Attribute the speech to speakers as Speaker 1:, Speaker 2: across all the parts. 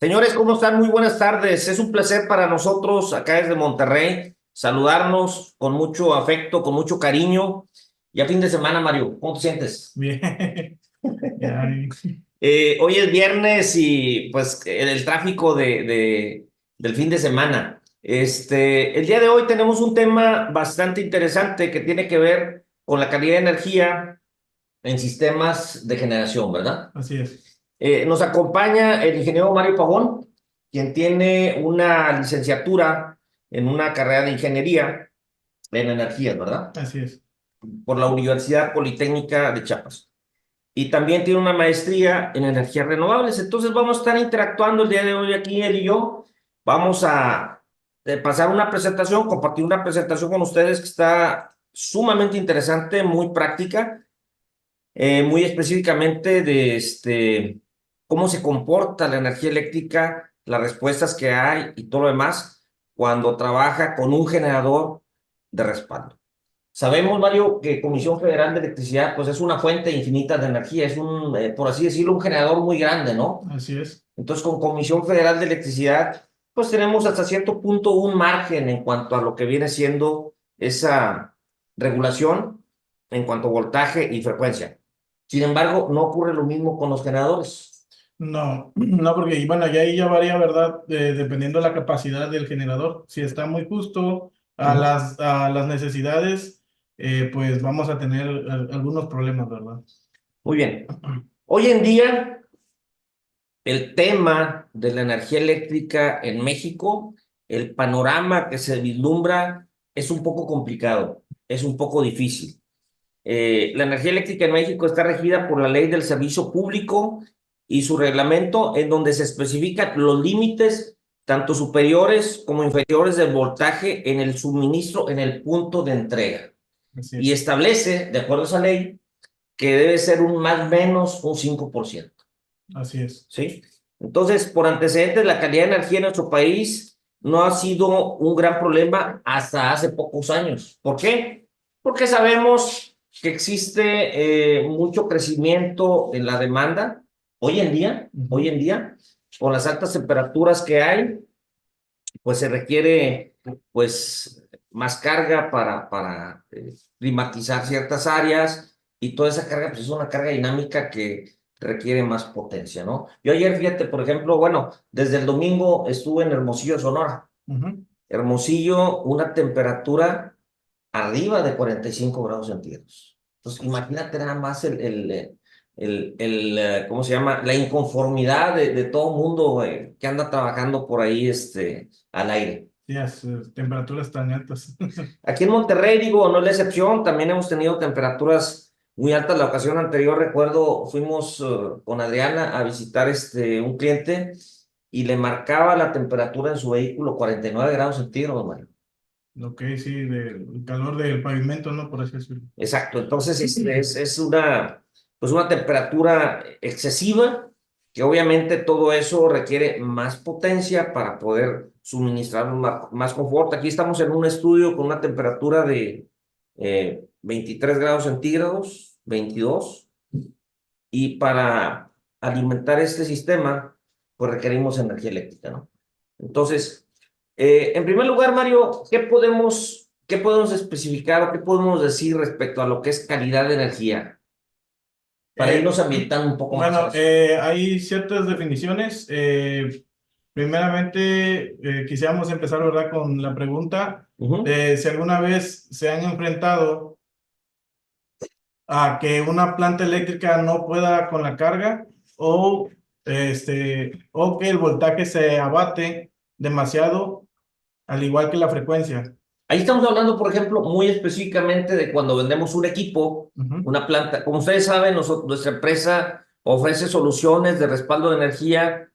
Speaker 1: Señores, ¿cómo están? Muy buenas tardes. Es un placer para nosotros acá desde Monterrey saludarnos con mucho afecto, con mucho cariño. Ya fin de semana, Mario, ¿cómo te sientes?
Speaker 2: Bien, ya,
Speaker 1: Hoy es viernes y pues el tráfico del fin de semana. El día de hoy tenemos un tema bastante interesante que tiene que ver con la calidad de energía en sistemas de generación, ¿verdad?
Speaker 2: así es,
Speaker 1: Nos acompaña el ingeniero Mario Pavón, quien tiene una licenciatura en una carrera de ingeniería en energías, ¿verdad?
Speaker 2: así es.
Speaker 1: Por la Universidad Politécnica de Chiapas. Y también tiene una maestría en energías renovables. Entonces vamos a estar interactuando el día de hoy aquí, él y yo. Vamos a pasar una presentación, compartir una presentación con ustedes que está sumamente interesante, muy práctica, muy específicamente de cómo se comporta la energía eléctrica, las respuestas que hay y todo lo demás cuando trabaja con un generador de respaldo. Sabemos, Mario, que Comisión Federal de Electricidad pues es una fuente infinita de energía, es un, por así decirlo, un generador muy grande, ¿no?
Speaker 2: Así es.
Speaker 1: Entonces, con Comisión Federal de Electricidad, pues tenemos hasta cierto punto un margen en cuanto a lo que viene siendo esa regulación en cuanto a voltaje y frecuencia. Sin embargo, no ocurre lo mismo con los generadores.
Speaker 2: No, no, porque y bueno, ya ahí ya varía, ¿verdad? Dependiendo de la capacidad del generador. Si está muy justo a
Speaker 1: Ujú.
Speaker 2: las necesidades, pues vamos a tener algunos problemas, ¿verdad?
Speaker 1: Muy bien. Hoy en día, el tema de la energía eléctrica en México, el panorama que se vislumbra es un poco complicado, es un poco difícil. La energía eléctrica en México está regida por la Ley del Servicio Público y su reglamento en donde se especifican los límites tanto superiores como inferiores del voltaje en el suministro en el punto de entrega.
Speaker 2: Así
Speaker 1: Y
Speaker 2: es,
Speaker 1: establece, de acuerdo a esa ley, que debe ser un más o menos un 5%.
Speaker 2: así es.
Speaker 1: ¿Sí? Entonces, por antecedentes, la calidad de energía en nuestro país no ha sido un gran problema hasta hace pocos años. ¿Por qué? Porque sabemos que existe mucho crecimiento en la demanda
Speaker 2: Ujú.
Speaker 1: hoy en día, con las altas temperaturas que hay, pues se requiere pues más carga para climatizar ciertas áreas y toda esa carga pues es una carga dinámica que requiere más potencia, ¿no? Yo ayer, fíjate, por ejemplo, bueno, desde el domingo estuve en Hermosillo, Sonora.
Speaker 2: Ujú.
Speaker 1: Hermosillo, una temperatura arriba de 45 grados centígrados. Entonces, imagínate nada más ¿cómo se llama? La inconformidad de todo mundo que anda trabajando por ahí al aire.
Speaker 2: Sí, temperaturas tan altas.
Speaker 1: Aquí en Monterrey, digo, no es la excepción, también hemos tenido temperaturas muy altas. La ocasión anterior, recuerdo, fuimos con Adriana a visitar un cliente y le marcaba la temperatura en su vehículo 49 grados centígrados, Mario.
Speaker 2: Ok, sí, del calor del pavimento, ¿no? Por así decirlo.
Speaker 1: Exacto, entonces es pues una temperatura excesiva, que obviamente todo eso requiere más potencia para poder suministrar más confort. Aquí estamos en un estudio con una temperatura de 23 grados centígrados, 22, y para alimentar este sistema, pues requerimos energía eléctrica, ¿no? Entonces, en primer lugar, Mario, qué podemos especificar o qué podemos decir respecto a lo que es calidad de energía? Para
Speaker 2: Eh,
Speaker 1: irnos ambientando un poco más a
Speaker 2: bueno,
Speaker 1: eso.
Speaker 2: hay ciertas definiciones. Primeramente, quisiéramos empezar, ¿verdad?, con la pregunta
Speaker 1: Ujú.
Speaker 2: de si alguna vez se han enfrentado a que una planta eléctrica no pueda con la carga o, o que el voltaje se abate demasiado, al igual que la frecuencia.
Speaker 1: Ahí estamos hablando, por ejemplo, muy específicamente de cuando vendemos un equipo,
Speaker 2: Ujú.
Speaker 1: una planta. Como ustedes saben, nuestra empresa ofrece soluciones de respaldo de energía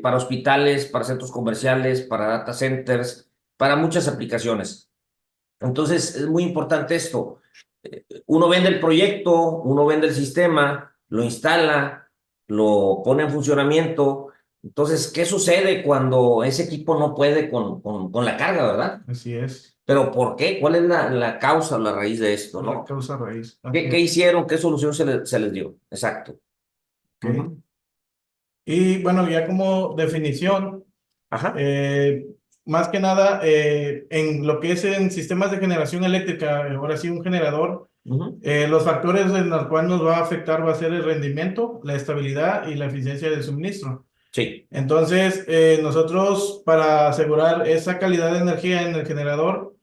Speaker 1: para hospitales, para centros comerciales, para data centers, para muchas aplicaciones. Entonces, es muy importante esto. Uno vende el proyecto, uno vende el sistema, lo instala, lo pone en funcionamiento. Entonces, ¿qué sucede cuando ese equipo no puede con la carga, verdad?
Speaker 2: Así es,
Speaker 1: Pero ¿por qué? ¿Cuál es la causa o la raíz de esto,
Speaker 2: la
Speaker 1: no?
Speaker 2: causa raíz. Así
Speaker 1: ¿Qué
Speaker 2: es.
Speaker 1: hicieron? ¿Qué solución se les dio? Exacto.
Speaker 2: Ok.
Speaker 1: Ujú.
Speaker 2: Y bueno, ya como definición,
Speaker 1: Ajá.
Speaker 2: eh, más que nada, en lo que es en sistemas de generación eléctrica, ahora sí un generador,
Speaker 1: Ujú.
Speaker 2: los factores en los cuales nos va a afectar va a ser el rendimiento, la estabilidad y la eficiencia del suministro.
Speaker 1: Sí,
Speaker 2: Entonces, nosotros para asegurar esa calidad de energía en el generador,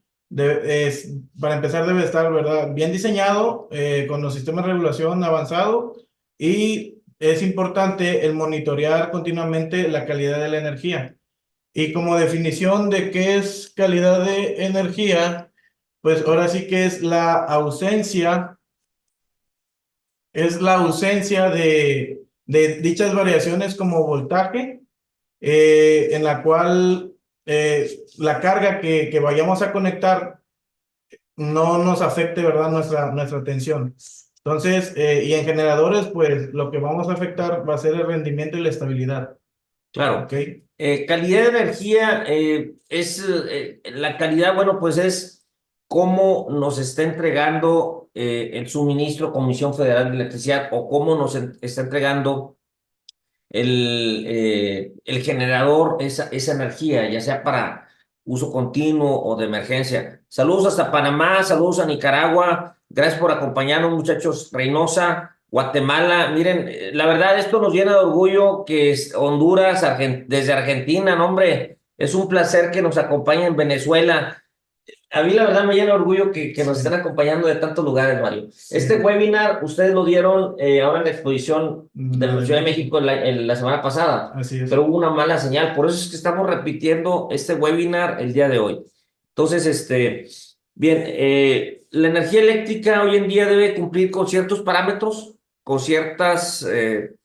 Speaker 2: para empezar debe estar, ¿verdad? Bien diseñado, con los sistemas de regulación avanzado y es importante el monitorear continuamente la calidad de la energía. Y como definición de qué es calidad de energía, pues ahora sí que es la ausencia de dichas variaciones como voltaje, en la cual la carga que vayamos a conectar no nos afecte, ¿verdad? Nuestra tensión. Entonces, y en generadores, pues lo que vamos a afectar va a ser el rendimiento y la estabilidad.
Speaker 1: claro.
Speaker 2: ¿Ok?
Speaker 1: Calidad de energía la calidad, bueno, pues es cómo nos está entregando el suministro Comisión Federal de Electricidad o cómo está entregando el generador esa energía, ya sea para uso continuo o de emergencia. Saludos hasta Panamá, saludos a Nicaragua. Gracias por acompañarnos, muchachos. Reynosa, Guatemala. Miren, la verdad, esto nos llena de orgullo que es Honduras, desde Argentina, no, hombre. Es un placer que nos acompañen en Venezuela. A mí la verdad me llena de orgullo que nos estén
Speaker 2: Sí,
Speaker 1: acompañando de tantos lugares, Mario. Este
Speaker 2: sí.
Speaker 1: webinar ustedes lo dieron ahora en la exposición de
Speaker 2: La
Speaker 1: la
Speaker 2: de
Speaker 1: Ciudad de México
Speaker 2: México.
Speaker 1: en la semana pasada,
Speaker 2: Así es.
Speaker 1: pero hubo una mala señal. Por eso es que estamos repitiendo este webinar el día de hoy. Entonces, bien, la energía eléctrica hoy en día debe cumplir con ciertos parámetros, con ciertas, eh,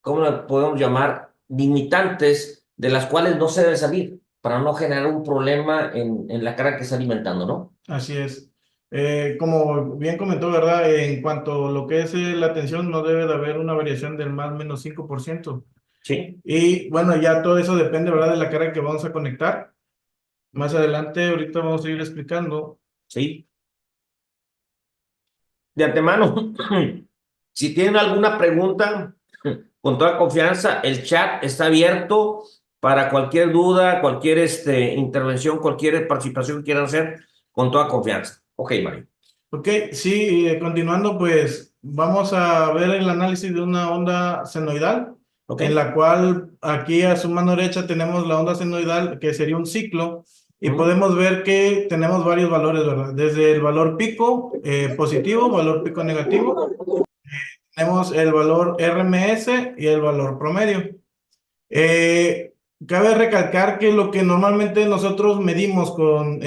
Speaker 1: ¿cómo la podemos llamar? Limitantes de las cuales no se debe salir para no generar un problema en la carga que está alimentando, ¿no?
Speaker 2: Así es. Como bien comentó, ¿verdad? En cuanto a lo que es la tensión, no debe de haber una variación del más o menos 5%.
Speaker 1: Sí,
Speaker 2: Y bueno, ya todo eso depende, ¿verdad? De la carga que vamos a conectar. Más adelante, ahorita vamos a ir explicando.
Speaker 1: sí. De antemano, si tienen alguna pregunta, con toda confianza, el chat está abierto para cualquier duda, cualquier intervención, cualquier participación que quieran hacer, con toda confianza. Ok, Mario.
Speaker 2: Ok, sí, continuando, pues vamos a ver el análisis de una onda senoidal,
Speaker 1: Ok.
Speaker 2: en la cual aquí a su mano derecha tenemos la onda senoidal, que sería un ciclo, y
Speaker 1: Ujú.
Speaker 2: podemos ver que tenemos varios valores, ¿verdad? Desde el valor pico positivo, valor pico negativo, tenemos el valor RMS y el valor promedio. Eh, Cabe recalcar que lo que normalmente nosotros medimos con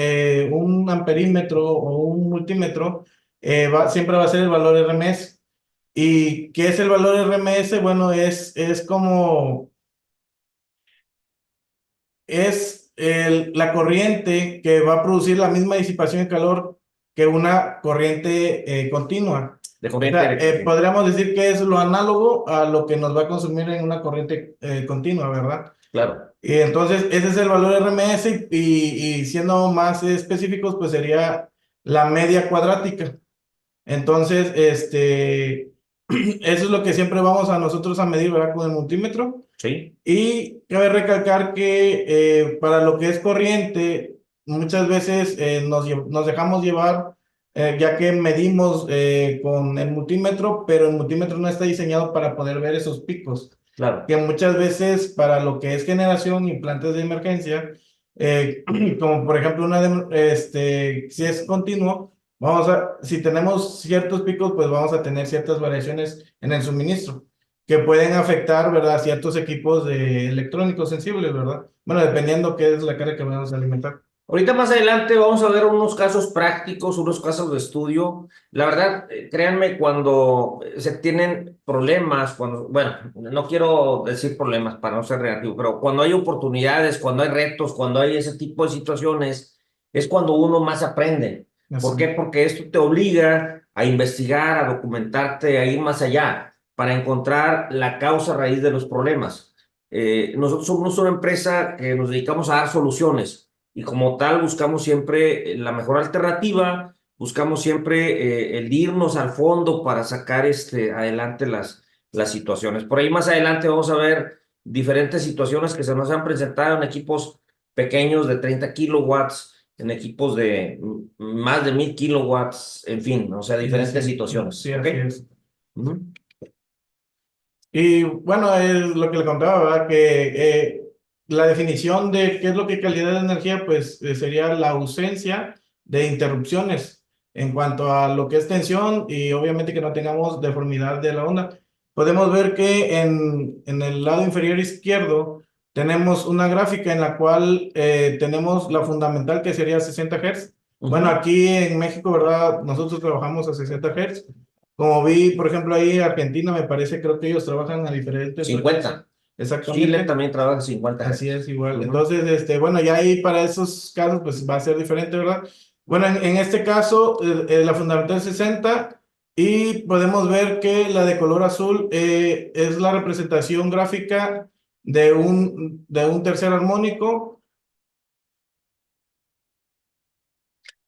Speaker 2: un amperímetro o un multímetro siempre va a ser el valor RMS. ¿Y qué es el valor RMS? Bueno, es como la corriente que va a producir la misma disipación de calor que una corriente continua.
Speaker 1: De
Speaker 2: O
Speaker 1: corriente
Speaker 2: sea,
Speaker 1: eléctrica.
Speaker 2: podríamos decir que es lo análogo a lo que nos va a consumir en una corriente continua, ¿verdad?
Speaker 1: Claro.
Speaker 2: Y entonces ese es el valor RMS y siendo más específicos, pues sería la media cuadrática. Entonces, eso es lo que siempre vamos a nosotros a medir, ¿verdad? Con el multímetro.
Speaker 1: Sí.
Speaker 2: Y cabe recalcar que para lo que es corriente, muchas veces nos dejamos llevar, ya que medimos con el multímetro, pero el multímetro no está diseñado para poder ver esos picos,
Speaker 1: Claro.
Speaker 2: que muchas veces para lo que es generación y plantas de emergencia, eh, como por ejemplo si es continuo, si tenemos ciertos picos, pues vamos a tener ciertas variaciones en el suministro que pueden afectar, ¿verdad? Ciertos equipos electrónicos sensibles, ¿verdad? Bueno, dependiendo qué es la carga que vamos a alimentar.
Speaker 1: Ahorita más adelante vamos a ver unos casos prácticos, unos casos de estudio. La verdad, créanme, cuando se tienen problemas, bueno, no quiero decir problemas para no ser negativo, pero cuando hay oportunidades, cuando hay retos, cuando hay ese tipo de situaciones, es cuando uno más aprende. ¿Por
Speaker 2: Así,
Speaker 1: qué? Porque esto te obliga a investigar, a documentarte, a ir más allá, para encontrar la causa raíz de los problemas. Nosotros somos una empresa que nos dedicamos a dar soluciones y como tal buscamos siempre la mejor alternativa, buscamos siempre el irnos al fondo para sacar adelante las situaciones. Por ahí más adelante vamos a ver diferentes situaciones que se nos han presentado en equipos pequeños de 30 kilowatts, en equipos de más de 1000 kilowatts, en fin, o sea, diferentes
Speaker 2: Sí,
Speaker 1: situaciones.
Speaker 2: sí,
Speaker 1: ¿Ok?
Speaker 2: así es.
Speaker 1: Ujú.
Speaker 2: Y bueno, es lo que le contaba, ¿verdad? Que la definición de qué es lo que calidad de energía, pues sería la ausencia de interrupciones en cuanto a lo que es tensión y obviamente que no tengamos deformidad de la onda. Podemos ver que en el lado inferior izquierdo tenemos una gráfica en la cual tenemos la fundamental que sería 60 Hz. Bueno,
Speaker 1: Ujú.
Speaker 2: aquí en México, ¿verdad? Nosotros trabajamos a 60 Hz. Como vi, por ejemplo, ahí Argentina, me parece, creo que ellos trabajan a diferentes frecuencias.
Speaker 1: 50. Chile
Speaker 2: Exactamente.
Speaker 1: también trabaja 50
Speaker 2: Así es,
Speaker 1: Hz.
Speaker 2: igual.
Speaker 1: Ujú.
Speaker 2: Entonces, bueno, ya ahí para esos casos, pues va a ser diferente, ¿verdad? Bueno, en este caso, la fundamental 60 y podemos ver que la de color azul es la representación gráfica de un tercer armónico.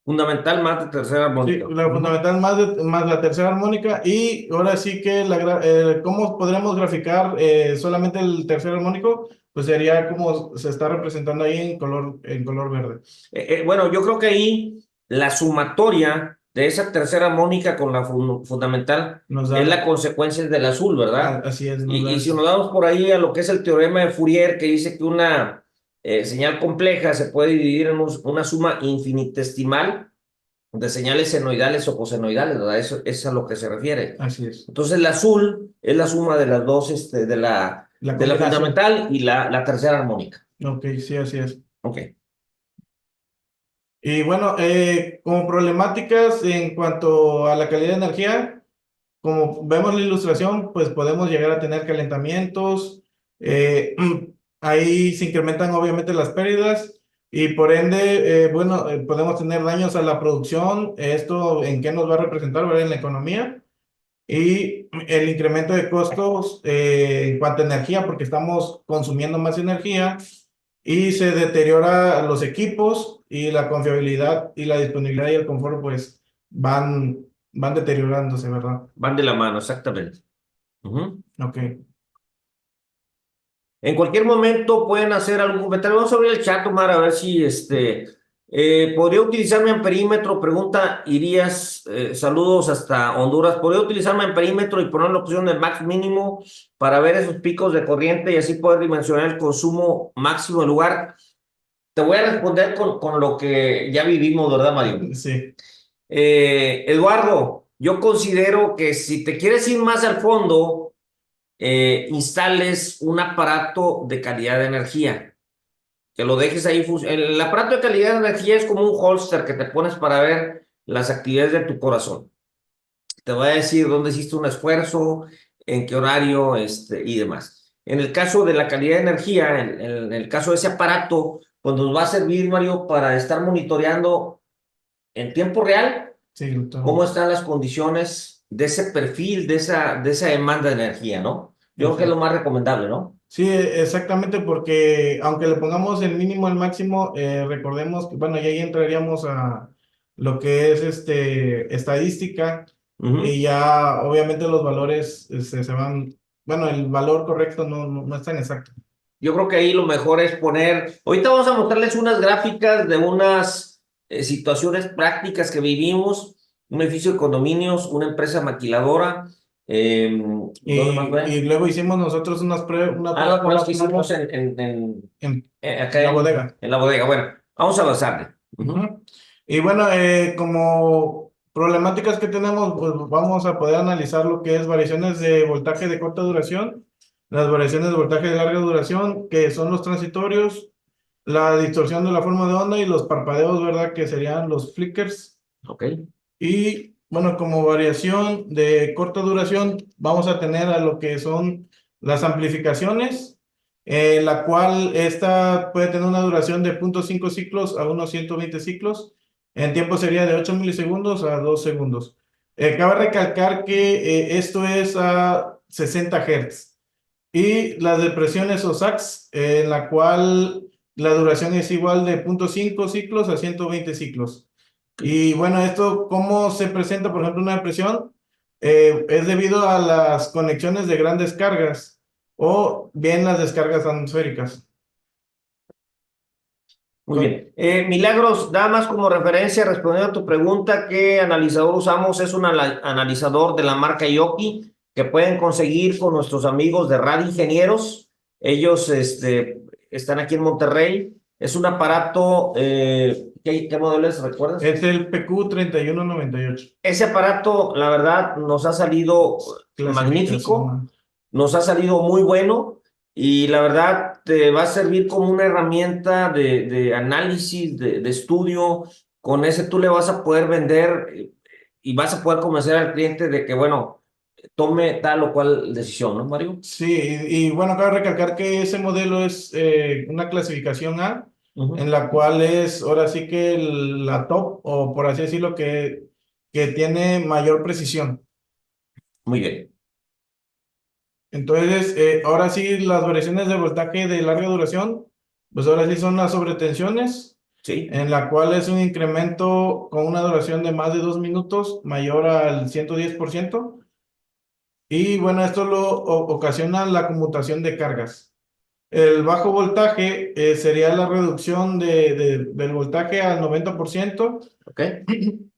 Speaker 1: Fundamental más de tercera
Speaker 2: Sí,
Speaker 1: armónica.
Speaker 2: la
Speaker 1: Ujú.
Speaker 2: fundamental más la tercera armónica y ahora sí que ¿cómo podremos graficar solamente el tercer armónico? Pues sería como se está representando ahí en color verde.
Speaker 1: Bueno, yo creo que ahí la sumatoria de esa tercera armónica con la fundamental
Speaker 2: Nos
Speaker 1: es
Speaker 2: da,
Speaker 1: la consecuencia del azul, ¿verdad?
Speaker 2: así es, nos
Speaker 1: Y
Speaker 2: da
Speaker 1: si
Speaker 2: eso.
Speaker 1: nos damos por ahí a lo que es el teorema de Fourier, que dice que una señal compleja se puede dividir en una suma infinitesimal de señales senoidales o cosenoidales, ¿verdad? Eso es a lo que se refiere.
Speaker 2: Así es.
Speaker 1: Entonces, el azul es la suma de las dos,
Speaker 2: La
Speaker 1: de la
Speaker 2: combinación.
Speaker 1: fundamental y la tercera armónica.
Speaker 2: Ok, sí, así es.
Speaker 1: Ok.
Speaker 2: Y bueno, como problemáticas en cuanto a la calidad de energía, como vemos la ilustración, pues podemos llegar a tener calentamientos, ahí se incrementan obviamente las pérdidas y por ende, bueno, podemos tener daños a la producción. ¿Esto en qué nos va a representar? ¿Verdad? En la economía y el incremento de costos en cuanto a energía, porque estamos consumiendo más energía y se deteriora los equipos y la confiabilidad y la disponibilidad y el confort, pues van deteriorándose, ¿verdad?
Speaker 1: Van de la mano, exactamente. Ujú.
Speaker 2: Ok.
Speaker 1: En cualquier momento pueden hacer algún comentario. Vamos a abrir el chat, Omar, a ver si podría utilizarme en perímetro. Pregunta Irías, saludos hasta Honduras. ¿Podría utilizarme en perímetro y poner la opción de max mínimo para ver esos picos de corriente y así poder dimensionar el consumo máximo del lugar? Te voy a responder con lo que ya vivimos, ¿verdad, Mario?
Speaker 2: Sí,
Speaker 1: Eduardo, yo considero que si te quieres ir más al fondo, instales un aparato de calidad de energía, que lo dejes ahí. El aparato de calidad de energía es como un holster que te pones para ver las actividades de tu corazón. Te va a decir dónde hiciste un esfuerzo, en qué horario, y demás. En el caso de la calidad de energía, en el caso de ese aparato, pues nos va a servir, Mario, para estar monitoreando en tiempo real
Speaker 2: sí,
Speaker 1: cómo
Speaker 2: doctor.
Speaker 1: están las condiciones de ese perfil, de esa demanda de energía, ¿no? Yo creo que es lo
Speaker 2: Perfecto.
Speaker 1: más recomendable, ¿no?
Speaker 2: Sí, exactamente, porque aunque le pongamos el mínimo al máximo, recordemos que, bueno, y ahí entraríamos a lo que es estadística
Speaker 1: Ujú.
Speaker 2: y ya obviamente los valores se van, bueno, el valor correcto no es tan exacto.
Speaker 1: Yo creo que ahí lo mejor es poner, ahorita vamos a mostrarles unas gráficas de unas situaciones prácticas que vivimos, un edificio de condominios, una empresa maquiladora, ¿dónde más
Speaker 2: Y
Speaker 1: ven?
Speaker 2: luego hicimos nosotros una
Speaker 1: Ah, las
Speaker 2: prueba con
Speaker 1: pruebas
Speaker 2: una
Speaker 1: que hicimos
Speaker 2: placa en,
Speaker 1: acá
Speaker 2: en la bodega.
Speaker 1: en la bodega. Bueno, vamos a avanzarle. Ujú.
Speaker 2: Ujú. Y bueno, como problemáticas que tenemos, pues vamos a poder analizar lo que es variaciones de voltaje de corta duración, las variaciones de voltaje de larga duración, que son los transitorios, la distorsión de la forma de onda y los parpadeos, ¿verdad? Que serían los flickers.
Speaker 1: Ok.
Speaker 2: Y bueno, como variación de corta duración, vamos a tener a lo que son las amplificaciones, la cual esta puede tener una duración de 0.5 ciclos a unos 120 ciclos. En tiempo sería de 8 milisegundos a 2 segundos. Cabe recalcar que esto es a 60 Hz. Y las depresiones o sacs, en la cual la duración es igual de 0.5 ciclos a 120 ciclos. Y bueno, esto, ¿cómo se presenta, por ejemplo, una depresión? es debido a las conexiones de grandes cargas o bien las descargas atmosféricas.
Speaker 1: Muy bien. Milagros, nada más como referencia, respondiendo a tu pregunta, ¿qué analizador usamos? Es un analizador de la marca Yoki que pueden conseguir con nuestros amigos de Rad Ingenieros. Ellos están aquí en Monterrey. Es un aparato, ¿qué modelo es? ¿Recuerdas?
Speaker 2: Es el PQ3198,
Speaker 1: Ese aparato, la verdad, nos ha salido magnífico,
Speaker 2: clasificación.
Speaker 1: nos ha salido muy bueno y la verdad te va a servir como una herramienta de análisis, de estudio. Con ese tú le vas a poder vender y vas a poder convencer al cliente de que, bueno, tome tal o cual decisión, ¿no, Mario?
Speaker 2: Sí, y bueno, cabe recalcar que ese modelo es una clasificación A, en
Speaker 1: Ujú.
Speaker 2: la cual es ahora sí que la top, o por así decirlo, que tiene mayor precisión.
Speaker 1: Muy bien,
Speaker 2: Entonces, ahora sí, las variaciones de voltaje de larga duración, pues ahora sí son las sobretensiones,
Speaker 1: sí.
Speaker 2: en la cual es un incremento con una duración de más de 2 minutos, mayor al 110%. Y bueno, esto ocasiona la conmutación de cargas. El bajo voltaje sería la reducción del voltaje al 90%
Speaker 1: ¿Ok?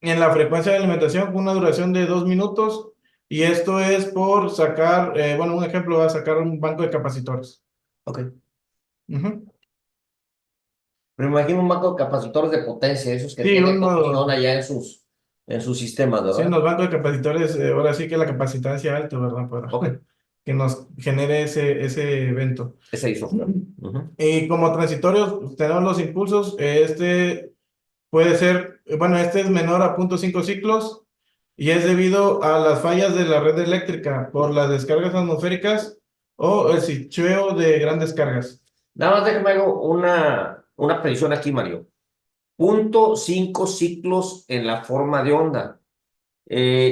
Speaker 2: en la frecuencia de alimentación con una duración de 2 minutos. Y esto es por sacar, bueno, un ejemplo va a sacar un banco de capacitores.
Speaker 1: Ok.
Speaker 2: Ujú.
Speaker 1: Pero me imagino un banco de capacitores de potencia, esos que
Speaker 2: Sí,
Speaker 1: tiene conexión allá en sus sistemas,
Speaker 2: sí, en
Speaker 1: ¿verdad?
Speaker 2: los bancos de capacitores, ahora sí que la capacitancia alta, ¿verdad? Para
Speaker 1: Ok,
Speaker 2: que nos genere ese evento.
Speaker 1: ese hizo. Ujú.
Speaker 2: Y como transitorios, pues, tenemos los impulsos. Este puede ser, bueno, este es menor a 0,5 ciclos y es debido a las fallas de la red eléctrica por las descargas atmosféricas o el switcheo de grandes cargas.
Speaker 1: Nada más déjame hago una predicción aquí, Mario. 0,5 ciclos en la forma de onda.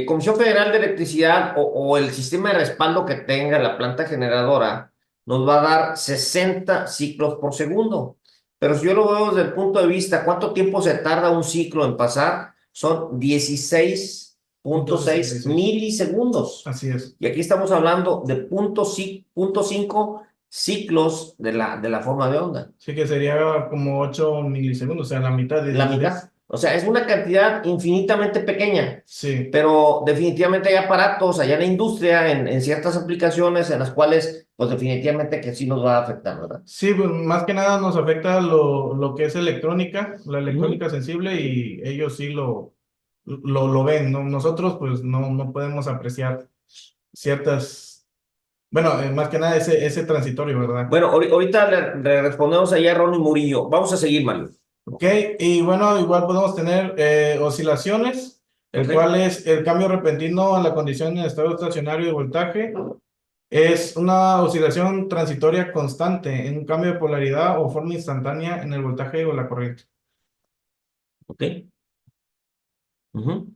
Speaker 1: Comisión Federal de Electricidad o el sistema de respaldo que tenga la planta generadora nos va a dar 60 ciclos por segundo. Pero si yo lo veo desde el punto de vista, ¿cuánto tiempo se tarda un ciclo en pasar? Son dieciséis punto
Speaker 2: Punto
Speaker 1: seis
Speaker 2: 66.
Speaker 1: milisegundos.
Speaker 2: Así es.
Speaker 1: Y aquí estamos hablando de 0,5 ciclos de la forma de onda.
Speaker 2: Sí que sería como 8 milisegundos, o sea, la mitad de
Speaker 1: La mitad.
Speaker 2: 16.
Speaker 1: O sea, es una cantidad infinitamente pequeña,
Speaker 2: Sí.
Speaker 1: pero definitivamente hay aparatos allá en la industria, en ciertas aplicaciones en las cuales, pues definitivamente que sí nos va a afectar, ¿verdad?
Speaker 2: Sí, pues más que nada nos afecta lo que es electrónica, la
Speaker 1: Ujú.
Speaker 2: electrónica sensible y ellos sí lo ven, ¿no? Nosotros pues no podemos apreciar ciertas, bueno, más que nada ese transitorio, ¿verdad?
Speaker 1: Bueno, ahorita le respondemos allá a Ronnie Murillo. Vamos a seguir, Mario.
Speaker 2: Ok, y bueno, igual podemos tener oscilaciones, el
Speaker 1: Ok.
Speaker 2: cual es el cambio repentino a la condición en estado estacionario de voltaje. Es una oscilación transitoria constante en un cambio de polaridad o forma instantánea en el voltaje o la corriente.
Speaker 1: Ok. Ujú.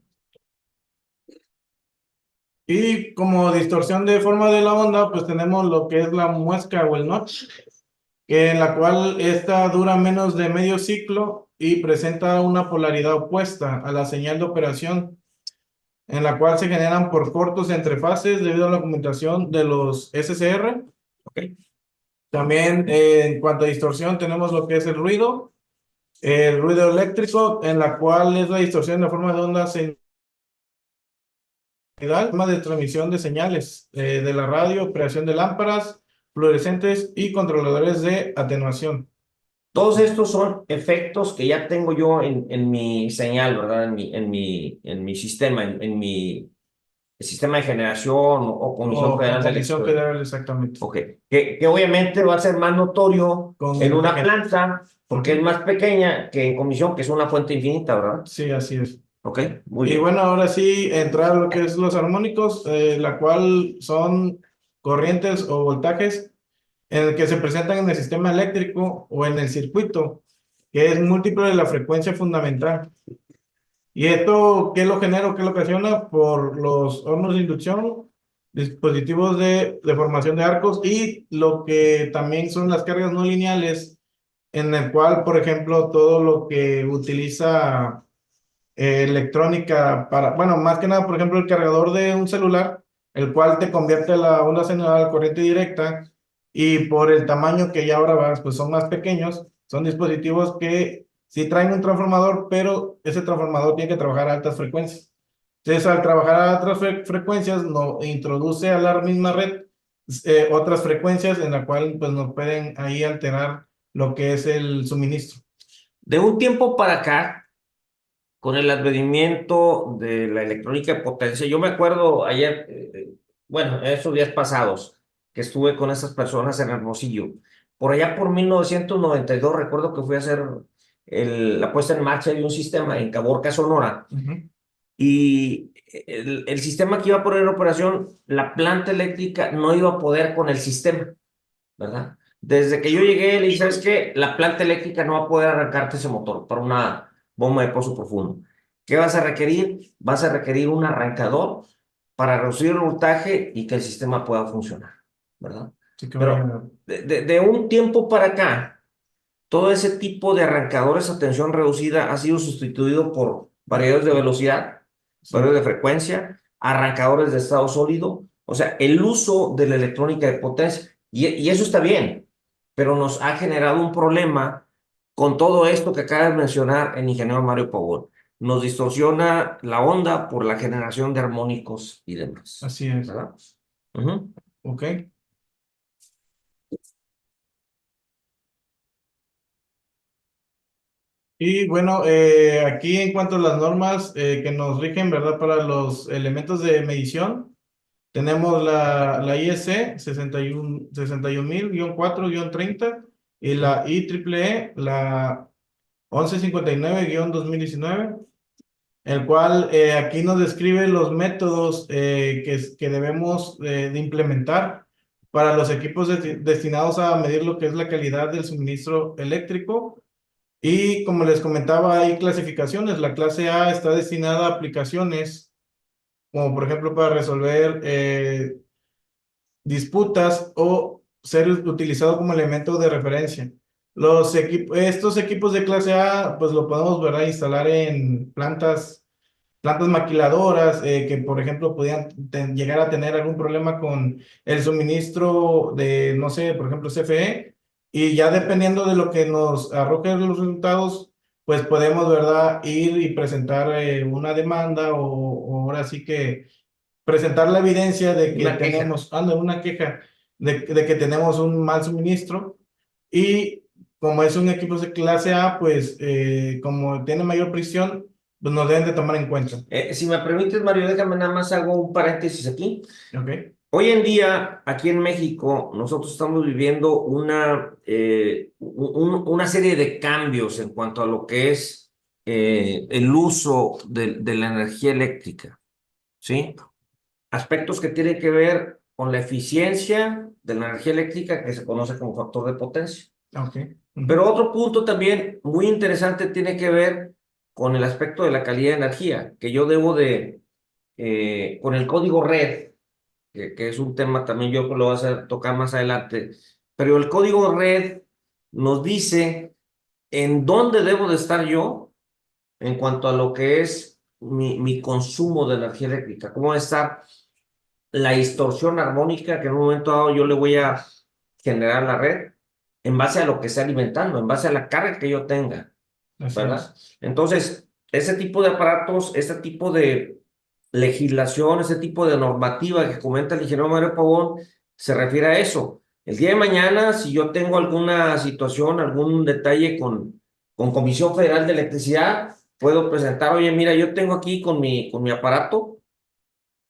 Speaker 2: Y como distorsión de forma de la onda, pues tenemos lo que es la muesca o el notch, en la cual esta dura menos de medio ciclo y presenta una polaridad opuesta a la señal de operación, en la cual se generan por cortos entre fases debido a la conmutación de los SCR.
Speaker 1: Ok.
Speaker 2: También en cuanto a distorsión tenemos lo que es el ruido eléctrico, en la cual es la distorsión de forma de onda forma de transmisión de señales de la radio, creación de lámparas fluorescentes y controladores de atenuación.
Speaker 1: Todos estos son efectos que ya tengo yo en mi señal, ¿verdad? En mi sistema, en mi sistema de generación o Comisión
Speaker 2: O
Speaker 1: Federal de
Speaker 2: Comisión
Speaker 1: Electricidad.
Speaker 2: Federal, exactamente.
Speaker 1: Ok, que obviamente va a ser más notorio
Speaker 2: Con
Speaker 1: en
Speaker 2: el
Speaker 1: una
Speaker 2: PG.
Speaker 1: planta porque es
Speaker 2: Ujú.
Speaker 1: más pequeña que en comisión, que es una fuente infinita, ¿verdad?
Speaker 2: Sí, así es.
Speaker 1: Ok, muy
Speaker 2: Y
Speaker 1: bien.
Speaker 2: bueno, ahora sí, entrar a lo que es los armónicos, la cual son corrientes o voltajes en el que se presentan en el sistema eléctrico o en el circuito, que es múltiplo de la frecuencia fundamental. ¿Y esto qué lo genera o qué lo ocasiona? Por los hornos de inducción, dispositivos de formación de arcos y lo que también son las cargas no lineales, en el cual, por ejemplo, todo lo que utiliza electrónica para, bueno, más que nada, por ejemplo, el cargador de un celular, el cual te convierte la onda señal a corriente directa y por el tamaño que ya ahora vas, pues son más pequeños, son dispositivos que sí traen un transformador, pero ese transformador tiene que trabajar a altas frecuencias. Entonces, al trabajar a altas frecuencias, no introduce a la misma red otras frecuencias en la cual pues nos pueden ahí alterar lo que es el suministro.
Speaker 1: De un tiempo para acá, con el advenimiento de la electrónica de potencia, yo me acuerdo ayer, bueno, esos días pasados, que estuve con esas personas en Hermosillo. Por allá por 1992, recuerdo que fui a hacer la puesta en marcha de un sistema en Caborca, Sonora,
Speaker 2: Ujú.
Speaker 1: y el sistema que iba a poner en operación, la planta eléctrica no iba a poder con el sistema, ¿verdad? Desde que yo llegué, le dije, ¿sabes qué? La planta eléctrica no va a poder arrancarte ese motor para una bomba de pozo profundo. ¿Qué vas a requerir? Vas a requerir un arrancador para reducir el voltaje y que el sistema pueda funcionar, ¿verdad?
Speaker 2: Así que
Speaker 1: Pero
Speaker 2: vaya.
Speaker 1: de un tiempo para acá, todo ese tipo de arrancadores a tensión reducida ha sido sustituido por variadores de velocidad,
Speaker 2: Sí.
Speaker 1: variadores de frecuencia, arrancadores de estado sólido, o sea, el uso de la electrónica de potencia. Y eso está bien, pero nos ha generado un problema con todo esto que acaba de mencionar el ingeniero Mario Pavón. Nos distorsiona la onda por la generación de armónicos y demás,
Speaker 2: Así es.
Speaker 1: ¿verdad? Ujú.
Speaker 2: Ok. Y bueno, aquí en cuanto a las normas que nos rigen, ¿verdad? Para los elementos de medición, tenemos la IEC 61000-4-30 y la IEEE, la 1159-2019, el cual aquí nos describe los métodos que debemos de implementar para los equipos destinados a medir lo que es la calidad del suministro eléctrico. Y como les comentaba, hay clasificaciones. La clase A está destinada a aplicaciones, como por ejemplo para resolver disputas o ser utilizado como elemento de referencia. Estos equipos de clase A, pues lo podemos, ¿verdad?, instalar en plantas maquiladoras que, por ejemplo, podían llegar a tener algún problema con el suministro de, no sé, por ejemplo, CFE, y ya dependiendo de lo que nos arrojen los resultados, pues podemos, ¿verdad?, ir y presentar una demanda o ahora sí que presentar la evidencia de que
Speaker 1: Una queja.
Speaker 2: tenemos, una queja de que tenemos un mal suministro y como es un equipo de clase A, pues como tiene mayor presión, pues nos deben de tomar en cuenta.
Speaker 1: Si me permites, Mario, déjame nada más hago un paréntesis aquí.
Speaker 2: ¿Ok?
Speaker 1: Hoy en día, aquí en México, nosotros estamos viviendo una serie de cambios en cuanto a lo que es el uso de la energía eléctrica, ¿sí? Aspectos que tienen que ver con la eficiencia de la energía eléctrica, que se conoce como factor de potencia.
Speaker 2: Ok.
Speaker 1: Pero
Speaker 2: Ujú.
Speaker 1: otro punto también muy interesante tiene que ver con el aspecto de la calidad de energía, que yo debo con el código red, que es un tema también yo lo voy a tocar más adelante, pero el código red nos dice en dónde debo de estar yo en cuanto a lo que es mi consumo de energía eléctrica, cómo va a estar la distorsión armónica que en un momento dado yo le voy a generar a la red en base a lo que esté alimentando, en base a la carga que yo tenga,
Speaker 2: Así
Speaker 1: ¿verdad?
Speaker 2: es.
Speaker 1: Entonces, ese tipo de aparatos, ese tipo de legislación, ese tipo de normativa que comenta el ingeniero Mario Pavón, se refiere a eso. El día de mañana, si yo tengo alguna situación, algún detalle con Comisión Federal de Electricidad, puedo presentar, oye, mira, yo tengo aquí con mi aparato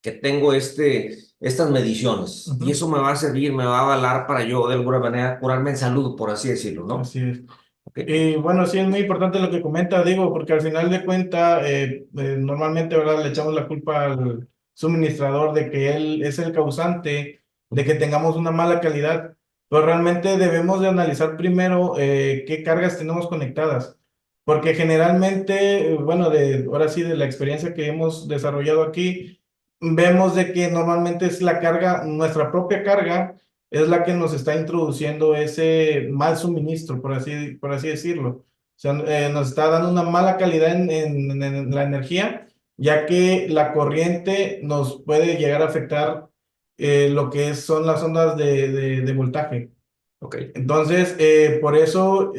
Speaker 1: que tengo estas mediciones y
Speaker 2: Ujú.
Speaker 1: eso me va a servir, me va a avalar para yo de alguna manera curarme en salud, por así decirlo, ¿no?
Speaker 2: Así es.
Speaker 1: ¿Ok?
Speaker 2: Y bueno, sí es muy importante lo que comenta, digo, porque al final de cuentas, normalmente, ¿verdad?, le echamos la culpa al suministrador de que él es el causante de que tengamos una mala calidad, pero realmente debemos de analizar primero qué cargas tenemos conectadas, porque generalmente, bueno, ahora sí, de la experiencia que hemos desarrollado aquí, vemos de que normalmente es la carga, nuestra propia carga es la que nos está introduciendo ese mal suministro, por así decirlo. sea, nos está dando una mala calidad en la energía, ya que la corriente nos puede llegar a afectar lo que son las ondas de voltaje.
Speaker 1: Ok.
Speaker 2: Entonces, por eso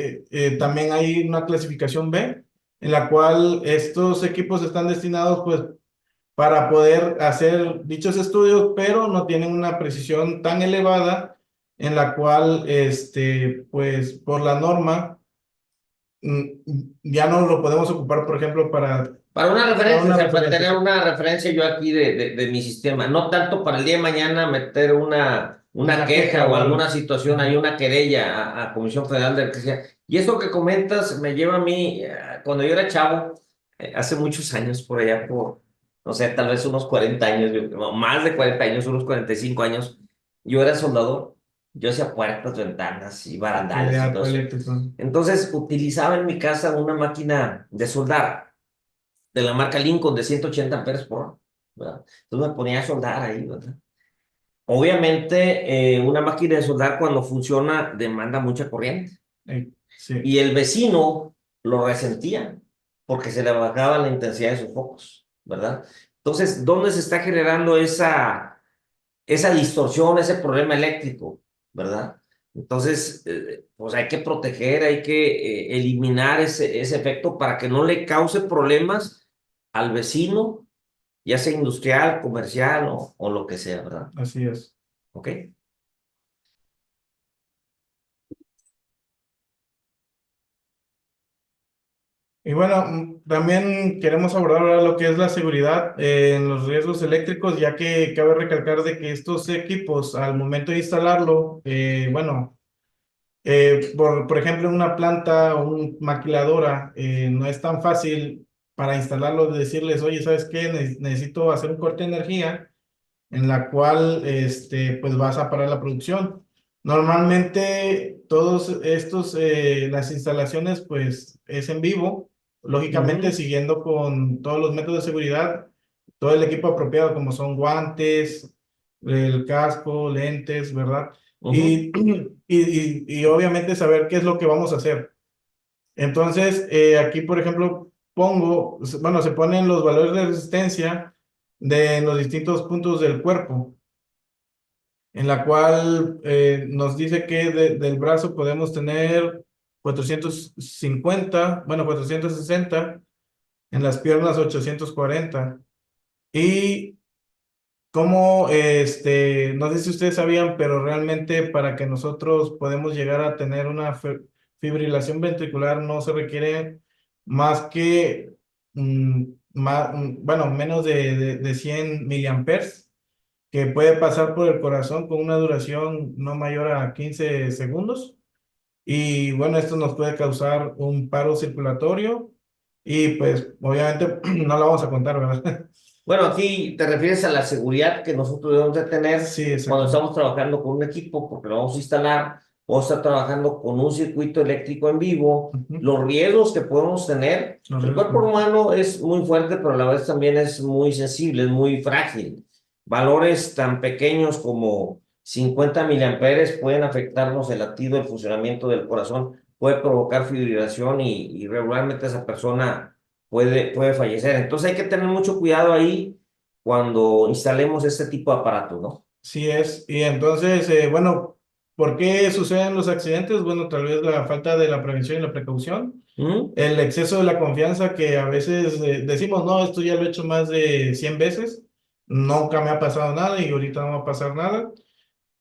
Speaker 2: también hay una clasificación B, en la cual estos equipos están destinados pues para poder hacer dichos estudios, pero no tienen una precisión tan elevada en la cual, pues por la norma, ya no lo podemos ocupar, por ejemplo,
Speaker 1: Para una
Speaker 2: para
Speaker 1: referencia, o
Speaker 2: una
Speaker 1: sea, para
Speaker 2: referencia.
Speaker 1: tener una referencia yo aquí de mi sistema, no tanto para el día de mañana meter una
Speaker 2: Una queja
Speaker 1: queja o
Speaker 2: o algo.
Speaker 1: alguna situación, hay
Speaker 2: Ujú.
Speaker 1: una querella a Comisión Federal de Electricidad. Y esto que comentas me lleva a mí, cuando yo era chavo, hace muchos años, por allá por, no sé, tal vez unos 40 años, o más de 40 años, unos 45 años, yo era soldador, yo hacía puertas, ventanas y
Speaker 2: De
Speaker 1: barandales y todo
Speaker 2: arco
Speaker 1: eso.
Speaker 2: eléctrico.
Speaker 1: Entonces utilizaba en mi casa una máquina de soldar de la marca Lincoln de 180 amperes por hora, ¿verdad? Entonces me ponía a soldar ahí, ¿verdad? Obviamente, una máquina de soldar cuando funciona demanda mucha corriente
Speaker 2: Sí,
Speaker 1: y el vecino lo resentía porque se le bajaba la intensidad de sus focos, ¿verdad? Entonces, ¿dónde se está generando esa distorsión, ese problema eléctrico, ¿verdad? Entonces, pues hay que proteger, hay que eliminar ese efecto para que no le cause problemas al vecino, ya sea industrial, comercial o lo que sea, ¿verdad?
Speaker 2: así es.
Speaker 1: ¿Ok?
Speaker 2: Y bueno, también queremos abordar ahora lo que es la seguridad en los riesgos eléctricos, ya que cabe recalcar de que estos equipos, al momento de instalarlo, bueno, por ejemplo, en una planta o una maquiladora, no es tan fácil para instalarlo, decirles, oye, ¿sabes qué? Necesito hacer un corte de energía en la cual pues vas a parar la producción. Normalmente todos estos, las instalaciones pues es en vivo, lógicamente
Speaker 1: Ujú,
Speaker 2: siguiendo con todos los métodos de seguridad, todo el equipo apropiado como son guantes, el casco, lentes, ¿verdad?
Speaker 1: ujú,
Speaker 2: Y, y obviamente saber qué es lo que vamos a hacer. Entonces, aquí, por ejemplo, bueno, se ponen los valores de resistencia de los distintos puntos del cuerpo, en la cual nos dice que del brazo podemos tener 450, bueno, 460, en las piernas 840. Y como, no sé si ustedes sabían, pero realmente para que nosotros podemos llegar a tener una fibrilación ventricular no se requiere más que, bueno, menos de 100 miliamperes, que puede pasar por el corazón con una duración no mayor a 15 segundos. Y bueno, esto nos puede causar un paro circulatorio y pues obviamente no lo vamos a contar, ¿verdad?
Speaker 1: bueno, aquí te refieres a la seguridad que nosotros debemos de tener
Speaker 2: Sí,
Speaker 1: cuando
Speaker 2: exactamente.
Speaker 1: estamos trabajando con un equipo, porque lo vamos a instalar, o estar trabajando con un circuito eléctrico en vivo,
Speaker 2: Ujú.
Speaker 1: los riesgos que podemos tener.
Speaker 2: Los
Speaker 1: El
Speaker 2: riesgos
Speaker 1: cuerpo
Speaker 2: con-
Speaker 1: humano es muy fuerte, pero a la vez también es muy sensible, es muy frágil. Valores tan pequeños como 50 miliamperes pueden afectarnos el latido, el funcionamiento del corazón, puede provocar fibrilación y regularmente esa persona puede fallecer. Entonces hay que tener mucho cuidado ahí cuando instalemos este tipo de aparatos, ¿no?
Speaker 2: Sí es. Y entonces, bueno, ¿por qué suceden los accidentes? Bueno, tal vez la falta de la prevención y la precaución,
Speaker 1: ¿Mm?
Speaker 2: el exceso de la confianza que a veces decimos, no, esto ya lo he hecho más de 100 veces, nunca me ha pasado nada y ahorita no va a pasar nada.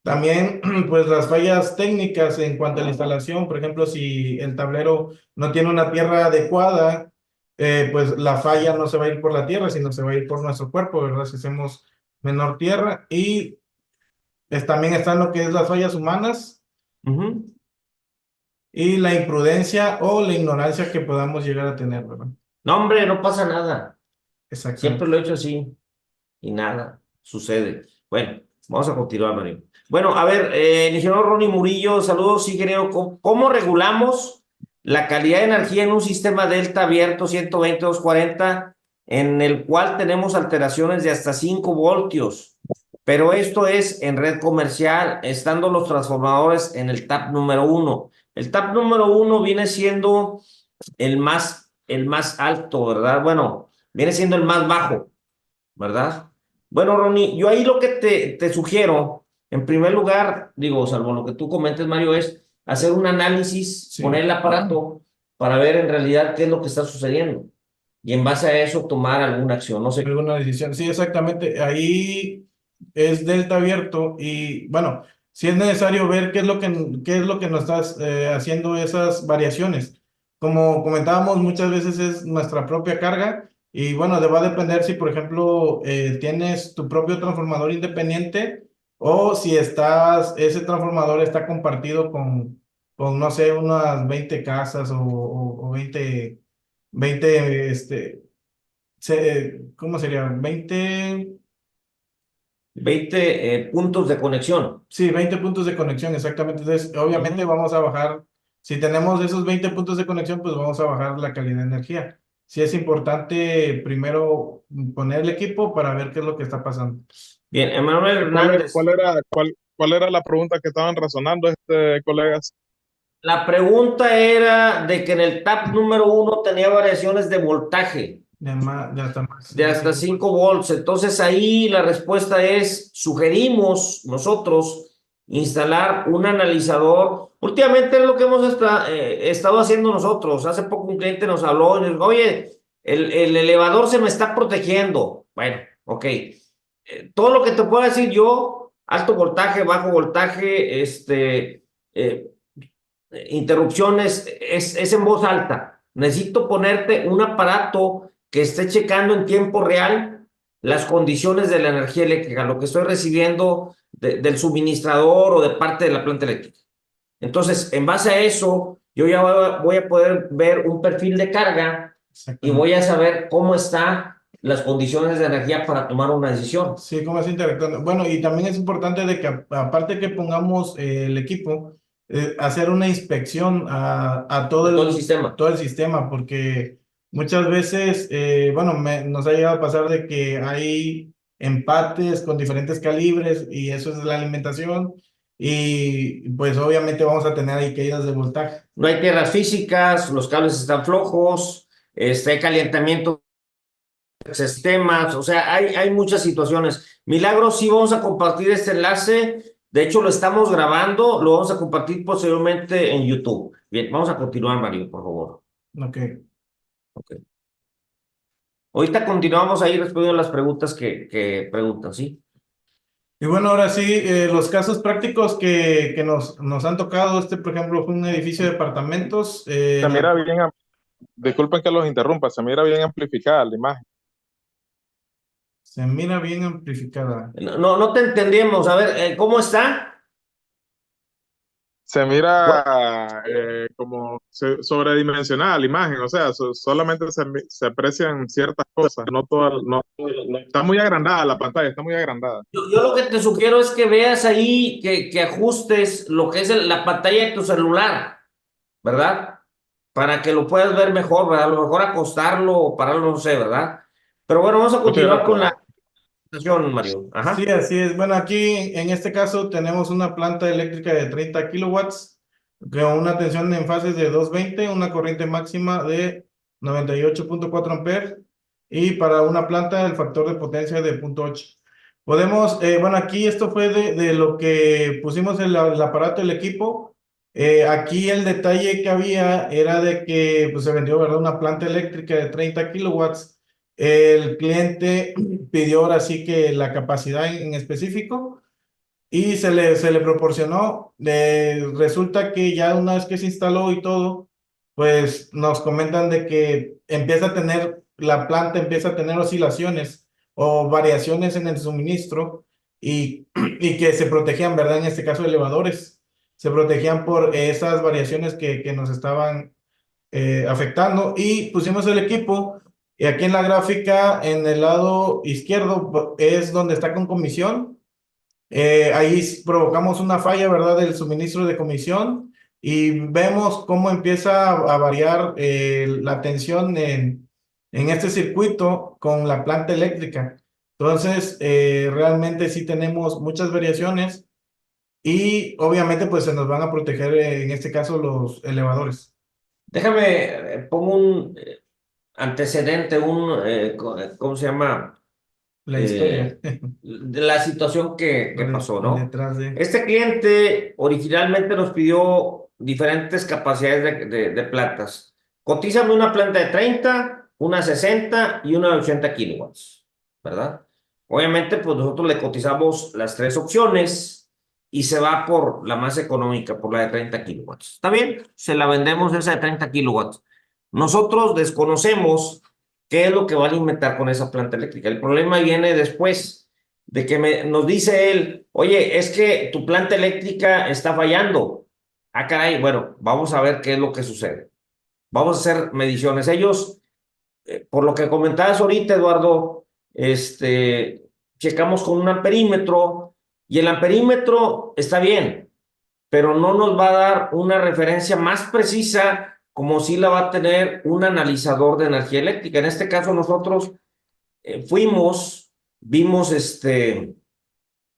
Speaker 2: También, pues las fallas técnicas en cuanto a la instalación, por ejemplo, si el tablero no tiene una tierra adecuada, pues la falla no se va a ir por la tierra, sino se va a ir por nuestro cuerpo, ¿verdad? Si hacemos menor tierra. Y también están lo que es las fallas humanas
Speaker 1: Ujú.
Speaker 2: y la imprudencia o la ignorancia que podamos llegar a tener, ¿verdad?
Speaker 1: No, hombre, no pasa nada. Siempre
Speaker 2: Exactamente.
Speaker 1: lo he hecho así y nada sucede. Bueno, vamos a continuar, Mario. Bueno, a ver, el ingeniero Ronnie Murillo, saludos, ingeniero. ¿Cómo regulamos la calidad de energía en un sistema delta abierto 120-240 en el cual tenemos alteraciones de hasta 5 voltios? Pero esto es en red comercial, estando los transformadores en el TAP número 1. El TAP número 1 viene siendo el más alto, ¿verdad? Bueno, viene siendo el más bajo, ¿verdad? Bueno, Ronnie, yo ahí lo que te sugiero, en primer lugar, digo, salvo lo que tú comentes, Mario, es hacer un análisis,
Speaker 2: Sí.
Speaker 1: poner el aparato para ver en realidad qué es lo que está sucediendo. Y en base a eso tomar alguna acción. No sé.
Speaker 2: Alguna decisión. Sí, exactamente. Ahí es delta abierto y bueno, si es necesario ver qué es lo que nos estás haciendo esas variaciones. Como comentábamos, muchas veces es nuestra propia carga y bueno, va a depender si, por ejemplo, tienes tu propio transformador independiente o si ese transformador está compartido no sé, unas 20 casas o 20 ¿cómo sería?
Speaker 1: 20 puntos de conexión.
Speaker 2: Sí, 20 puntos de conexión, exactamente. Entonces, obviamente
Speaker 1: Ujú.
Speaker 2: vamos a bajar, si tenemos esos 20 puntos de conexión, pues vamos a bajar la calidad de energía. Sí es importante primero poner el equipo para ver qué es lo que está pasando.
Speaker 1: Bien, Emanuel
Speaker 3: ¿Cuál,
Speaker 1: Hernández.
Speaker 3: cuál era la pregunta que estaban razonando, colegas?
Speaker 1: La pregunta era de que en el tap número 1 tenía variaciones de voltaje
Speaker 2: De hasta más
Speaker 1: de
Speaker 2: de
Speaker 1: hasta
Speaker 2: 5
Speaker 1: 5 volts. Entonces ahí la respuesta es, sugerimos nosotros instalar un analizador. Últimamente es lo que hemos estado haciendo nosotros. Hace poco un cliente nos habló y nos dijo, oye, el elevador se me está protegiendo. Bueno, ok. Todo lo que te puedo decir yo, alto voltaje, bajo voltaje, eh, interrupciones, es en voz alta. Necesito ponerte un aparato que esté checando en tiempo real las condiciones de la energía eléctrica, lo que estoy recibiendo del suministrador o de parte de la planta eléctrica. Entonces, en base a eso, yo ya voy a poder ver un perfil de carga y
Speaker 2: exactamente.
Speaker 1: voy a saber cómo están las condiciones de energía para tomar una decisión.
Speaker 2: Sí, cómo es interactuando. Bueno, y también es importante de que aparte que pongamos el equipo, hacer una inspección a
Speaker 1: De todo el sistema.
Speaker 2: todo el sistema, porque muchas veces, bueno, nos ha llegado a pasar de que hay empates con diferentes calibres y eso es la alimentación y pues obviamente vamos a tener ahí caídas de voltaje.
Speaker 1: No hay tierras físicas, los cables están flojos, hay calentamiento sistemas, o sea, hay muchas situaciones. Milagros, sí vamos a compartir este enlace. De hecho, lo estamos grabando, lo vamos a compartir posteriormente en YouTube. Bien, vamos a continuar, Mario, por favor.
Speaker 2: Ok.
Speaker 1: Ok. Ahorita continuamos ahí respondiendo las preguntas que preguntan, ¿sí?
Speaker 2: Y bueno, ahora sí, los casos prácticos que nos han tocado, por ejemplo, fue un edificio de departamentos.
Speaker 3: Se mira bien, disculpen que los interrumpa, se mira bien amplificada la imagen.
Speaker 2: Se mira bien amplificada.
Speaker 1: No te entendemos. A ver, ¿cómo está?
Speaker 3: Se
Speaker 1: Bueno,
Speaker 3: mira como sobredimensionada la imagen, o sea, solamente se aprecian ciertas cosas, no todas, no, está muy agrandada la pantalla, está muy agrandada.
Speaker 1: yo lo que te sugiero es que veas ahí, que ajustes lo que es la pantalla de tu celular, ¿verdad? Para que lo puedas ver mejor, ¿verdad? A lo mejor acostarlo o pararlo, no sé, ¿verdad? Pero bueno, vamos a
Speaker 3: Muchas
Speaker 1: continuar con
Speaker 3: gracias.
Speaker 1: la presentación, Mario.
Speaker 2: Sí,
Speaker 1: Ajá.
Speaker 2: así es. Bueno, aquí en este caso tenemos una planta eléctrica de 30 kilowatts con una tensión en fases de 220, una corriente máxima de 98.4 amperes y para una planta el factor de potencia de 0.8. Podemos, bueno, aquí esto fue de lo que pusimos el aparato, el equipo. Aquí el detalle que había era de que pues, se vendió, ¿verdad? Una planta eléctrica de 30 kilowatts. El cliente pidió ahora sí que la capacidad en específico y se le proporcionó. Resulta que ya una vez que se instaló y todo, pues nos comentan de que la planta empieza a tener oscilaciones o variaciones en el suministro y que se protegían, ¿verdad? En este caso, elevadores. Se protegían por esas variaciones que nos estaban afectando y pusimos el equipo y aquí en la gráfica en el lado izquierdo es donde está con comisión. Ahí provocamos una falla, ¿verdad? Del suministro de comisión y vemos cómo empieza a variar la tensión en este circuito con la planta eléctrica. Entonces, realmente sí tenemos muchas variaciones y obviamente pues se nos van a proteger en este caso los elevadores.
Speaker 1: Déjame, pongo un antecedente, ¿cómo se llama?
Speaker 2: La historia.
Speaker 1: De la situación que pasó, ¿no?
Speaker 2: Detrás de.
Speaker 1: Este cliente originalmente nos pidió diferentes capacidades de plantas. Cotízame una planta de 30, una 60 y una de 80 kilowatts, ¿verdad? Obviamente, pues nosotros le cotizamos las tres opciones y se va por la más económica, por la de 30 kilowatts. ¿Está bien? Se la vendemos esa de 30 kilowatts. Nosotros desconocemos qué es lo que va a alimentar con esa planta eléctrica. El problema viene después de que nos dice él, oye, es que tu planta eléctrica está fallando. Ah, caray, bueno, vamos a ver qué es lo que sucede. Vamos a hacer mediciones. Ellos, por lo que comentabas ahorita, Eduardo, checamos con un amperímetro y el amperímetro está bien, pero no nos va a dar una referencia más precisa como si la va a tener un analizador de energía eléctrica. En este caso, nosotros vimos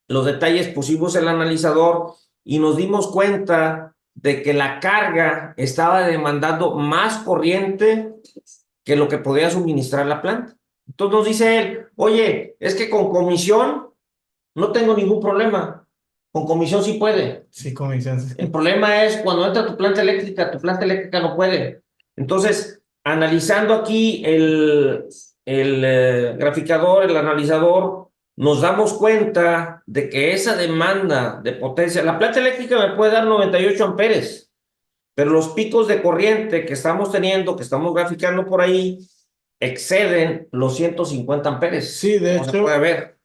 Speaker 1: los detalles, pusimos el analizador y nos dimos cuenta de que la carga estaba demandando más corriente que lo que podía suministrar la planta. Entonces nos dice él, oye, es que con comisión no tengo ningún problema. Con comisión sí puede.
Speaker 2: Sí, comisión.
Speaker 1: El problema es cuando entra tu planta eléctrica no puede. Entonces, analizando aquí el graficador, el analizador, nos damos cuenta de que esa demanda de potencia, la planta eléctrica me puede dar 98 amperes, pero los picos de corriente que estamos teniendo, que estamos graficando por ahí, exceden los 150 amperes.
Speaker 2: Sí, de
Speaker 1: Como se
Speaker 2: hecho,
Speaker 1: puede ver.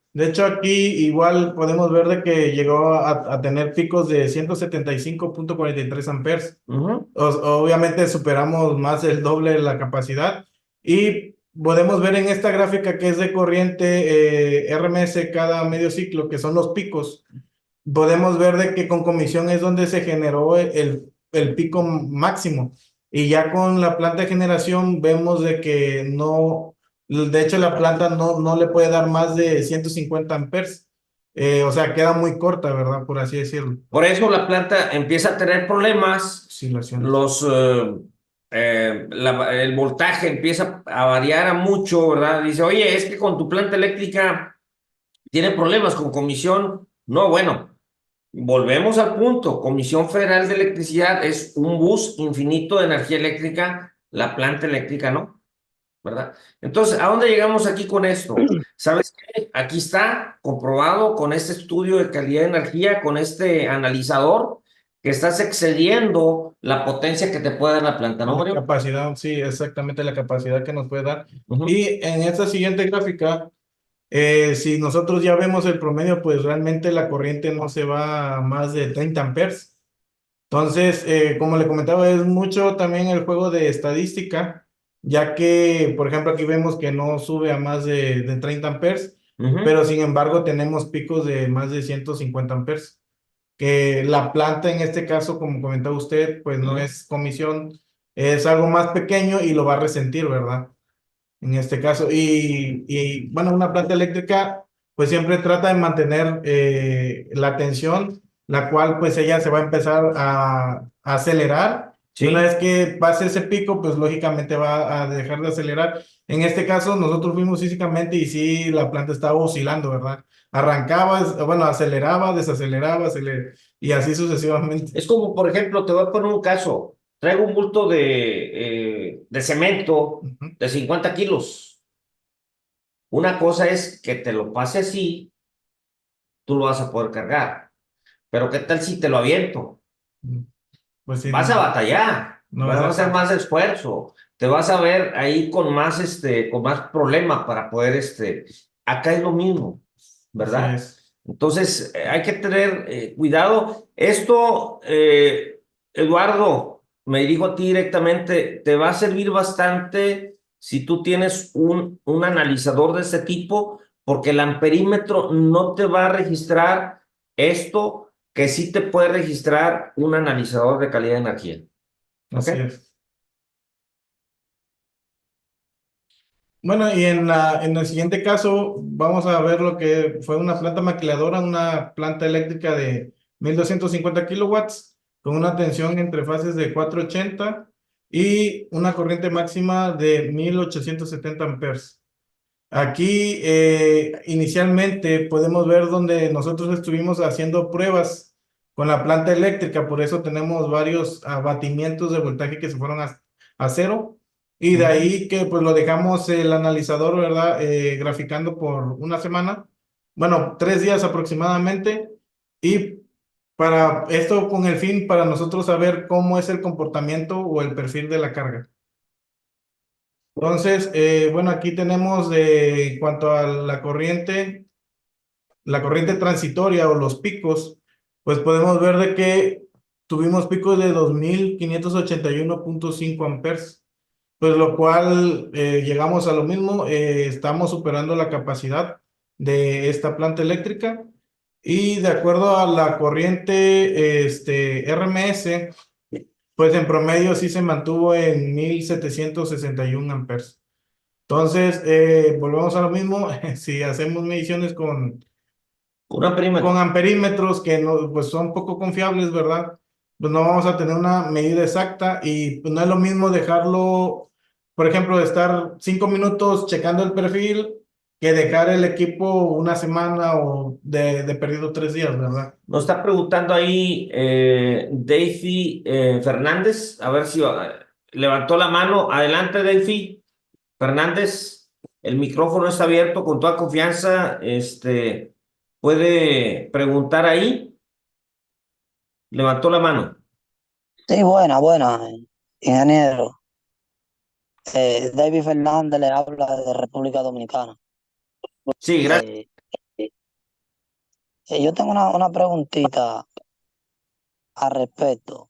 Speaker 2: aquí igual podemos ver de que llegó a tener picos de 175,43 amperes. Obviamente superamos más del doble de la capacidad y podemos ver en esta gráfica que es de corriente RMS cada medio ciclo, que son los picos. Podemos ver de que con comisión es donde se generó el pico máximo. Y ya con la planta de generación vemos de que no, de hecho la planta no le puede dar más de 150 amperes. O sea, queda muy corta, ¿verdad? Por así decirlo.
Speaker 1: Por eso la planta empieza a tener problemas,
Speaker 2: Oscilaciones.
Speaker 1: el voltaje empieza a variar a mucho, ¿verdad? Dice, oye, es que con tu planta eléctrica tiene problemas con comisión. No, bueno, volvemos al punto. Comisión Federal de Electricidad es un bus infinito de energía eléctrica, la planta eléctrica no, ¿verdad? Entonces, ¿a dónde llegamos aquí con esto? ¿Sabes qué? Aquí está comprobado con este estudio de calidad de energía, con este analizador, que estás excediendo la potencia que te puede dar la planta, ¿no,
Speaker 2: La
Speaker 1: Mario?
Speaker 2: capacidad, sí, exactamente la capacidad que nos puede dar.
Speaker 1: Ujú.
Speaker 2: Y en esta siguiente gráfica, si nosotros ya vemos el promedio, pues realmente la corriente no se va a más de 30 amperes. Entonces, como le comentaba, es mucho también el juego de estadística, ya que, por ejemplo, aquí vemos que no sube a más de 30 amperes, pero sin embargo tenemos picos de más de 150 amperes. Que la planta en este caso, como comentaba usted, pues no es comisión, es algo más pequeño y lo va a resentir, ¿verdad? En este caso. Y bueno, una planta eléctrica pues siempre trata de mantener la tensión, la cual pues ella se va a empezar a acelerar. Y una
Speaker 1: Sí.
Speaker 2: vez que pase ese pico, pues lógicamente va a dejar de acelerar. En este caso, nosotros fuimos físicamente y sí, la planta estaba oscilando, ¿verdad? Arrancaba, bueno, aceleraba, desaceleraba, y así sucesivamente.
Speaker 1: Es como, por ejemplo, te voy a poner un caso. Traigo un bulto de cemento
Speaker 2: Ujú.
Speaker 1: de 50 kilos. Una cosa es que te lo pase así, tú lo vas a poder cargar. Pero ¿qué tal si te lo aviento?
Speaker 2: Pues sí,
Speaker 1: Vas a batallar,
Speaker 2: no va
Speaker 1: vas
Speaker 2: a
Speaker 1: a
Speaker 2: ser
Speaker 1: hacer
Speaker 2: fácil.
Speaker 1: más esfuerzo, te vas a ver ahí con más problema para poder, acá es lo mismo,
Speaker 2: Así
Speaker 1: ¿verdad?
Speaker 2: es.
Speaker 1: Entonces, hay que tener cuidado. Esto, Eduardo, me dijo a ti directamente, te va a servir bastante si tú tienes un analizador de ese tipo, porque el amperímetro no te va a registrar esto que sí te puede registrar un analizador de calidad de energía. ¿Ok?
Speaker 2: Así es. Bueno, y en el siguiente caso vamos a ver lo que fue una planta maquiladora, una planta eléctrica de 1250 kilowatts con una tensión entre fases de 480 y una corriente máxima de 1870 amperes. Aquí inicialmente podemos ver donde nosotros estuvimos haciendo pruebas con la planta eléctrica, por eso tenemos varios abatimientos de voltaje que se fueron a cero, y de ahí que pues lo dejamos el analizador, ¿verdad? Graficando por una semana, bueno, 3 días aproximadamente, y para esto con el fin para nosotros saber cómo es el comportamiento o el perfil de la carga. Entonces, bueno, aquí tenemos en cuanto a la corriente transitoria o los picos, pues podemos ver de que tuvimos picos de 2581.5 amperes, pues lo cual llegamos a lo mismo, estamos superando la capacidad de esta planta eléctrica, y de acuerdo a la corriente RMS, pues en promedio sí se mantuvo en 1761 amperes. Entonces, volvemos a lo mismo. Si hacemos mediciones
Speaker 1: Un
Speaker 2: con
Speaker 1: amperímetro.
Speaker 2: amperímetros que no, pues son poco confiables, ¿verdad? Pues no vamos a tener una medida exacta, y pues no es lo mismo dejarlo, por ejemplo, de estar 5 minutos checando el perfil que dejar el equipo una semana o de perdido 3 días, ¿verdad?
Speaker 1: Nos está preguntando ahí Davey Fernández, a ver si levantó la mano. Adelante, Davey Fernández. El micrófono está abierto con toda confianza. Puede preguntar ahí. Levantó la mano.
Speaker 4: Sí, buena, buena, ingeniero. David Fernández le habla de República Dominicana.
Speaker 1: Sí, gracias.
Speaker 4: Eh, yo tengo una preguntita al respecto.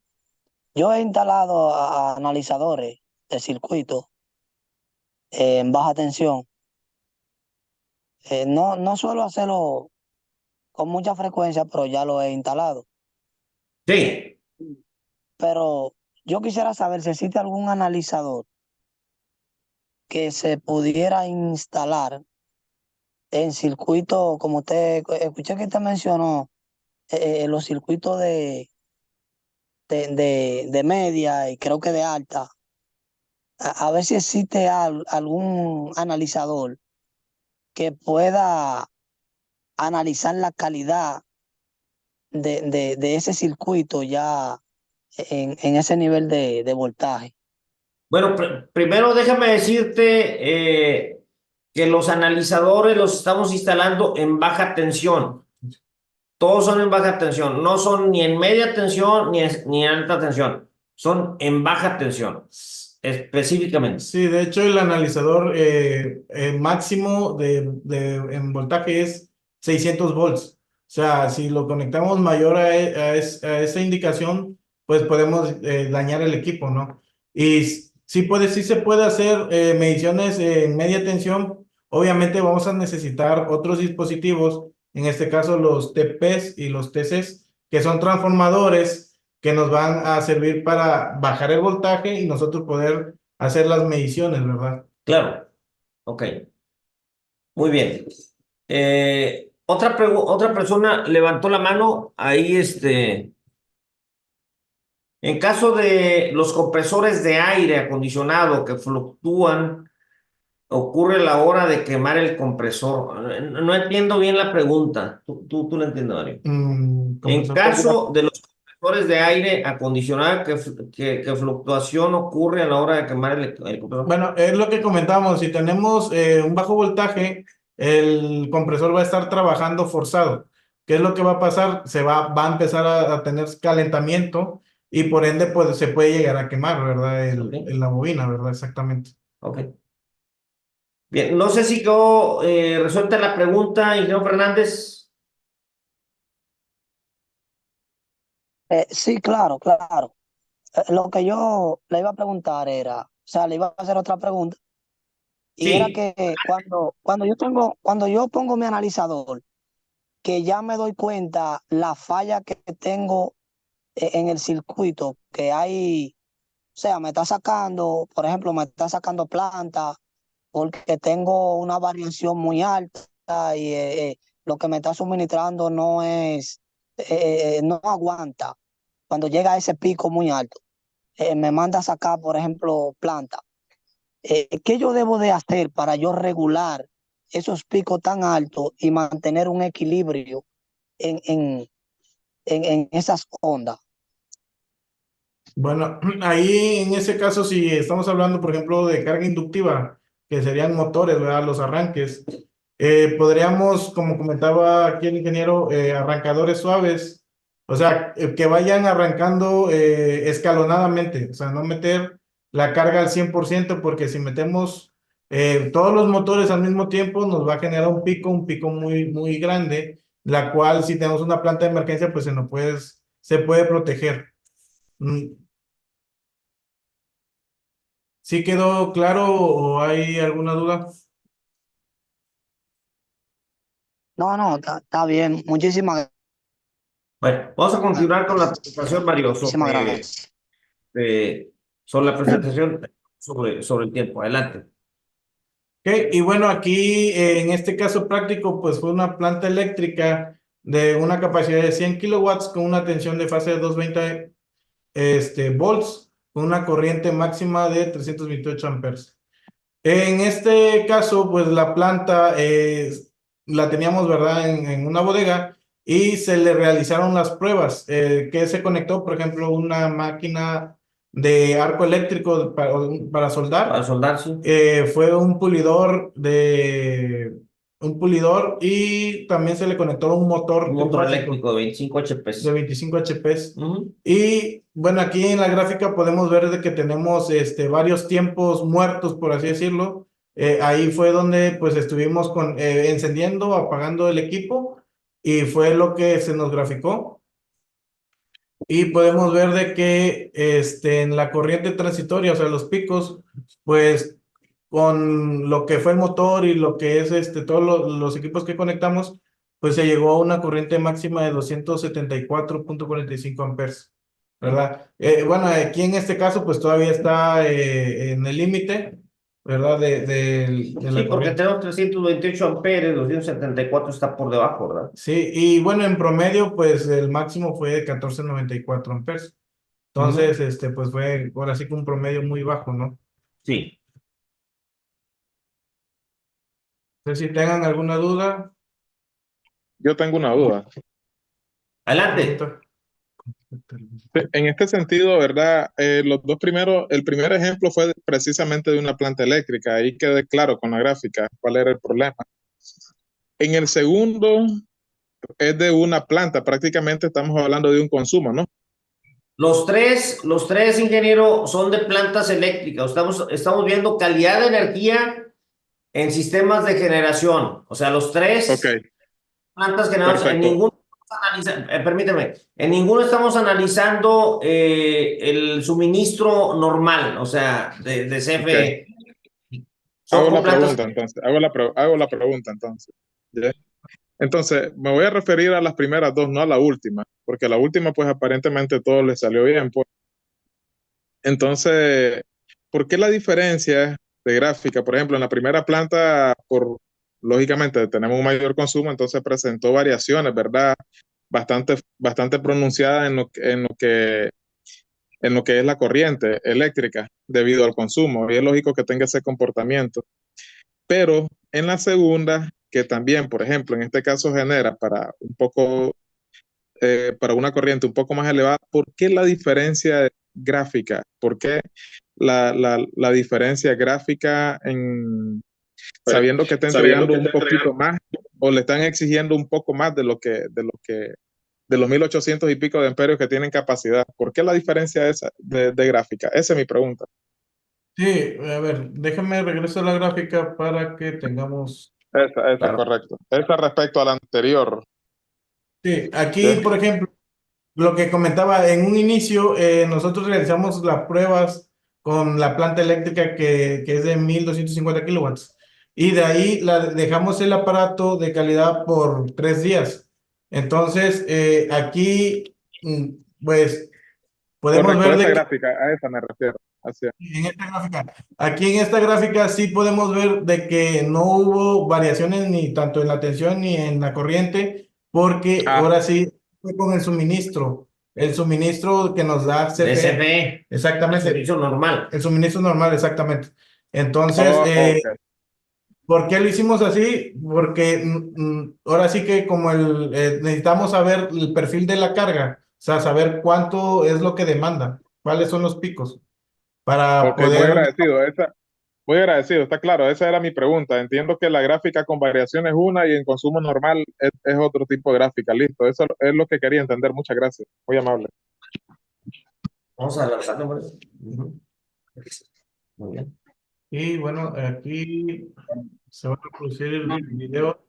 Speaker 4: Yo he instalado a analizadores de circuito en baja tensión. No suelo hacerlo con mucha frecuencia, pero ya lo he instalado.
Speaker 1: Sí.
Speaker 4: Pero yo quisiera saber si existe algún analizador que se pudiera instalar en circuito, como usted, escuché que usted mencionó los circuitos de media y creo que de alta, a ver si existe algún analizador que pueda analizar la calidad de ese circuito ya en ese nivel de voltaje.
Speaker 1: Bueno, primero déjame decirte que los analizadores los estamos instalando en baja tensión. Todos son en baja tensión. No son ni en media tensión ni en alta tensión. Son en baja tensión, específicamente.
Speaker 2: Sí, de hecho el analizador máximo en voltaje es 600 volts. O sea, si lo conectamos mayor a esa indicación, pues podemos dañar el equipo, ¿no? Y sí se puede hacer mediciones en media tensión. Obviamente vamos a necesitar otros dispositivos, en este caso los TPs y los TCs, que son transformadores que nos van a servir para bajar el voltaje y nosotros poder hacer las mediciones, ¿verdad?
Speaker 1: Claro. Ok. Muy bien. Otra persona levantó la mano. Ahí, en caso de los compresores de aire acondicionado que fluctúan, ocurre la hora de quemar el compresor. No entiendo bien la pregunta. Tú la entiendes, Mario. En
Speaker 2: Compresor.
Speaker 1: caso de los compresores de aire acondicionado, que fluctuación ocurre a la hora de quemar el compresor.
Speaker 2: Bueno, es lo que comentamos. Si tenemos un bajo voltaje, el compresor va a estar trabajando forzado. ¿Qué es lo que va a pasar? Va a empezar a tener calentamiento, y por ende pues, se puede llegar a quemar, ¿verdad?
Speaker 1: Ok.
Speaker 2: La bobina, ¿verdad? Exactamente.
Speaker 1: Ok. Bien, no sé si quedó resuelta la pregunta, ingeniero Fernández.
Speaker 4: Sí, claro, claro. Lo que yo le iba a preguntar era, o sea, le iba a hacer otra pregunta, y era
Speaker 1: Sí,
Speaker 4: que cuando yo pongo mi analizador, que ya me doy cuenta la falla que tengo en el circuito, que hay, o sea, me está sacando, por ejemplo, me está sacando planta porque tengo una variación muy alta, y lo que me está suministrando no aguanta cuando llega a ese pico muy alto. me manda a sacar, por ejemplo, planta. ¿Qué yo debo de hacer para yo regular esos picos tan altos y mantener un equilibrio en, en, en esas ondas?
Speaker 2: Bueno, ahí en ese caso, si estamos hablando, por ejemplo, de carga inductiva, que serían motores, ¿verdad? Los arranques, podríamos, como comentaba aquí el ingeniero, arrancadores suaves, o sea, que vayan arrancando escalonadamente, o sea, no meter la carga al 100%, porque si metemos todos los motores al mismo tiempo, nos va a generar un pico muy, muy grande, la cual si tenemos una planta de emergencia, pues se puede proteger. Mm, ¿Sí quedó claro o hay alguna duda?
Speaker 4: No, no, está bien.
Speaker 1: Bueno, vamos a continuar con la presentación, Mario,
Speaker 4: Muchísimas gracias.
Speaker 1: eh, sobre la presentación sobre el tiempo. Adelante.
Speaker 2: Ok, y bueno, aquí en este caso práctico, pues fue una planta eléctrica de una capacidad de 100 kilowatts con una tensión de fase de 220 volts, con una corriente máxima de 328 amperes. En este caso, pues la planta la teníamos, ¿verdad?, en una bodega y se le realizaron las pruebas. Que se conectó, por ejemplo, una máquina de arco eléctrico para
Speaker 1: Para
Speaker 2: soldar.
Speaker 1: soldar, sí.
Speaker 2: Fue un pulidor y también se le conectó un motor
Speaker 1: Un motor
Speaker 2: trifásico
Speaker 1: eléctrico de 25 HP.
Speaker 2: de 25 HPs.
Speaker 1: Ujú.
Speaker 2: Y bueno, aquí en la gráfica podemos ver de que tenemos varios tiempos muertos, por así decirlo. Ahí fue donde pues estuvimos encendiendo, apagando el equipo y fue lo que se nos graficó. Y podemos ver de que en la corriente transitoria, o sea, los picos, pues con lo que fue el motor y lo que es todos los equipos que conectamos, pues se llegó a una corriente máxima de 274.45 amperes, ¿verdad? Bueno, aquí en este caso, pues todavía está en el límite, ¿verdad? De
Speaker 1: Sí,
Speaker 2: la
Speaker 1: porque
Speaker 2: corriente.
Speaker 1: tenemos 328 amperes, 274 está por debajo, ¿verdad?
Speaker 2: Sí, y bueno, en promedio, pues el máximo fue de 14.94 amperes.
Speaker 1: Ujú.
Speaker 2: Entonces, pues fue ahora sí que un promedio muy bajo, ¿no?
Speaker 1: Sí.
Speaker 2: No sé si tengan alguna duda,
Speaker 3: Yo tengo una duda.
Speaker 1: Adelante.
Speaker 2: pregunta.
Speaker 3: En este sentido, ¿verdad? Los dos primeros, el primer ejemplo fue precisamente de una planta eléctrica. Ahí quedé claro con la gráfica cuál era el problema. En el segundo es de una planta, prácticamente estamos hablando de un consumo, ¿no?
Speaker 1: Los tres, ingeniero, son de plantas eléctricas. Estamos viendo calidad de energía en sistemas de generación. O sea, los
Speaker 3: Ok,
Speaker 1: tres plantas generadoras,
Speaker 3: perfecto.
Speaker 1: permíteme, en ninguno estamos analizando el suministro normal, o sea, de
Speaker 3: Ok.
Speaker 1: CFE. Son
Speaker 3: Hago
Speaker 1: con
Speaker 3: la
Speaker 1: plantas.
Speaker 3: pregunta entonces. Hago la pregunta entonces. ¿Ya? Entonces, me voy a referir a las primeras dos, no a la última, porque la última, pues aparentemente todo le salió bien. Pues. Entonces, ¿por qué la diferencia de gráfica? Por ejemplo, en la primera planta, lógicamente tenemos un mayor consumo, entonces presentó variaciones, ¿verdad? Bastante pronunciadas en lo que es la corriente eléctrica debido al consumo. Y es lógico que tenga ese comportamiento. Pero en la segunda, que también, por ejemplo, en este caso genera para una corriente un poco más elevada, ¿por qué la diferencia gráfica? ¿Por qué la diferencia gráfica sabiendo que está entregando un poquito más o le están exigiendo un poco más de los 1800 y pico de amperios que tienen capacidad? ¿Por qué la diferencia esa de gráfica? Esa es mi pregunta.
Speaker 2: Sí, a ver, déjame regresar a la gráfica para que tengamos.
Speaker 3: Esa,
Speaker 1: Claro.
Speaker 3: correcto. Esa respecto a la anterior.
Speaker 2: Sí, aquí,
Speaker 3: ¿Sí?
Speaker 2: por ejemplo, lo que comentaba en un inicio, nosotros realizamos las pruebas con la planta eléctrica que es de 1250 kilowatts. Y de ahí dejamos el aparato de calidad por 3 días. Entonces, aquí, pues, podemos
Speaker 3: Correcto,
Speaker 2: ver
Speaker 3: esa
Speaker 2: de que
Speaker 3: gráfica, a esa me refiero. Hacia.
Speaker 2: en esta gráfica, aquí en esta gráfica sí podemos ver de que no hubo variaciones ni tanto en la tensión ni en la corriente, porque
Speaker 3: Ah,
Speaker 2: ahora sí fue con el suministro. el suministro que nos da
Speaker 1: De
Speaker 2: CFE.
Speaker 1: CFE,
Speaker 2: Exactamente,
Speaker 1: servicio normal.
Speaker 2: el suministro normal, exactamente. Entonces,
Speaker 3: Ok.
Speaker 2: ¿por qué lo hicimos así? Porque ahora sí que como necesitamos saber el perfil de la carga, o sea, saber cuánto es lo que demanda, cuáles son los picos, para
Speaker 3: Ok, muy
Speaker 2: poder...
Speaker 3: agradecido. Muy agradecido, está claro. Esa era mi pregunta. Entiendo que la gráfica con variación es una y en consumo normal es otro tipo de gráfica. Listo, eso es lo que quería entender. Muchas gracias. Muy amable.
Speaker 1: Vamos a lanzarlo, hombre. Ujú. Muy bien.
Speaker 2: Y bueno, aquí se va a reproducir el video,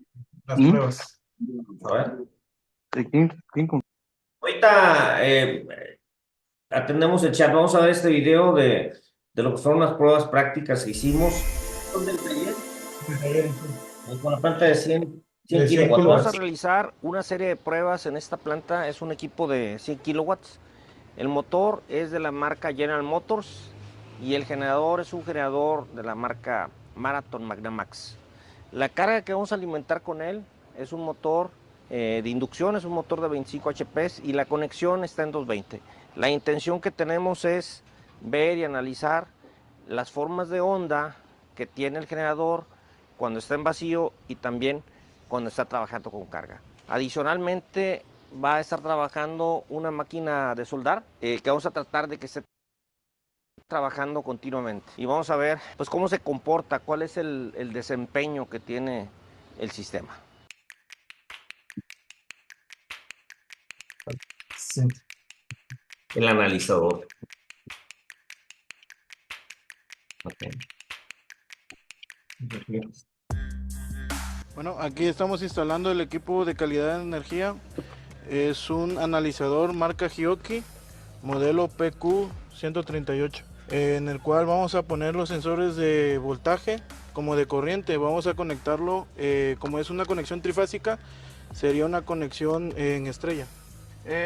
Speaker 2: las pruebas.
Speaker 1: A ver. Ahorita atendemos el chat. Vamos a ver este video de lo que fueron las pruebas prácticas que hicimos. ¿Dónde el taller? Con la planta de 100
Speaker 2: De 100
Speaker 1: kilowatts.
Speaker 5: Vamos a
Speaker 2: kilowatts.
Speaker 5: realizar una serie de pruebas en esta planta. Es un equipo de 100 kilowatts. El motor es de la marca General Motors y el generador es un generador de la marca Marathon Magnamax. La carga que vamos a alimentar con él es un motor de inducción, es un motor de 25 HP y la conexión está en 220. La intención que tenemos es ver y analizar las formas de onda que tiene el generador cuando está en vacío y también cuando está trabajando con carga. Adicionalmente va a estar trabajando una máquina de soldar que vamos a tratar de que esté trabajando continuamente y vamos a ver pues cómo se comporta, cuál es el desempeño que tiene el sistema.
Speaker 2: Sí.
Speaker 1: El analizador. Okay.
Speaker 6: Bueno, aquí estamos instalando el equipo de calidad de energía. Es un analizador marca Hioki, modelo PQ138, en el cual vamos a poner los sensores de voltaje como de corriente. Vamos a conectarlo, como es una conexión trifásica, sería una conexión en estrella.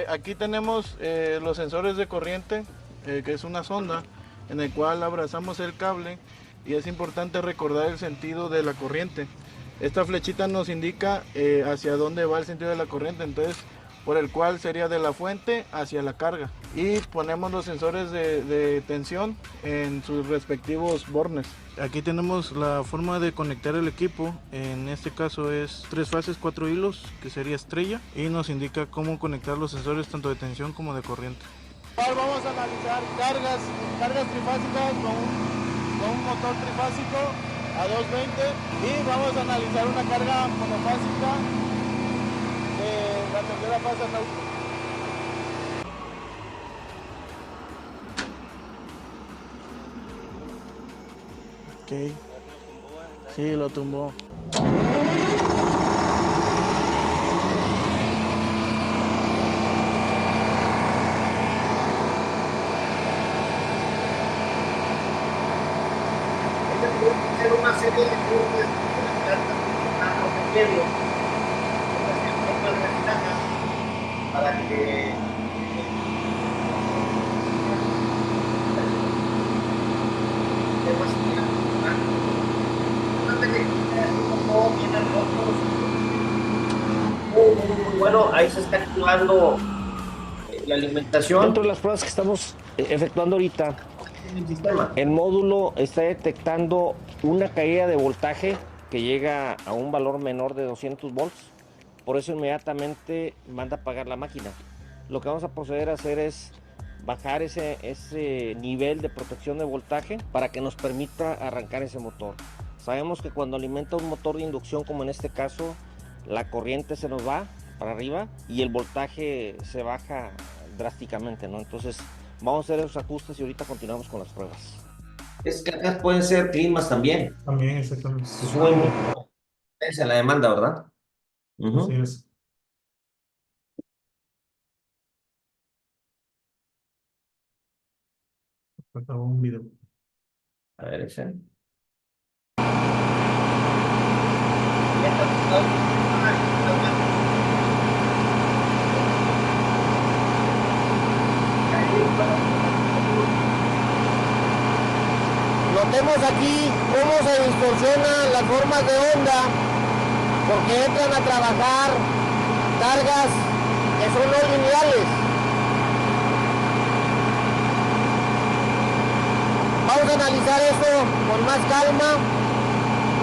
Speaker 6: Aquí tenemos los sensores de corriente, que es una sonda en el cual abrazamos el cable, y es importante recordar el sentido de la corriente. Esta flechita nos indica hacia dónde va el sentido de la corriente, entonces por el cual sería de la fuente hacia la carga. Y ponemos los sensores de tensión en sus respectivos bornes. Aquí tenemos la forma de conectar el equipo. En este caso es 3 fases, 4 hilos, que sería estrella, y nos indica cómo conectar los sensores tanto de tensión como de corriente. Ahora vamos a analizar cargas trifásicas con un motor trifásico a 220, y vamos a analizar una carga monofásica de la tercera fase neutral. Ok, sí, lo tumbó.
Speaker 1: Hacer una serie de curvas para que muy bueno, ahí se está activando la alimentación.
Speaker 5: Dentro de las pruebas que estamos efectuando ahorita,
Speaker 1: El sistema.
Speaker 5: el módulo está detectando una caída de voltaje que llega a un valor menor de 200 volts. Por eso inmediatamente manda a apagar la máquina. Lo que vamos a proceder a hacer es bajar ese nivel de protección de voltaje para que nos permita arrancar ese motor. Sabemos que cuando alimenta un motor de inducción, como en este caso, la corriente se nos va para arriba y el voltaje se baja drásticamente, ¿no? Entonces vamos a hacer esos ajustes y ahorita continuamos con las pruebas.
Speaker 1: Es que acá pueden ser climas también.
Speaker 2: También, exactamente.
Speaker 1: Se sube mucho la demanda, ¿verdad?
Speaker 2: Así es. Falta un video.
Speaker 1: A ver, ese.
Speaker 5: Notemos aquí cómo se distorsionan las formas de onda porque entran a trabajar cargas que son no lineales. analizar eso con más calma.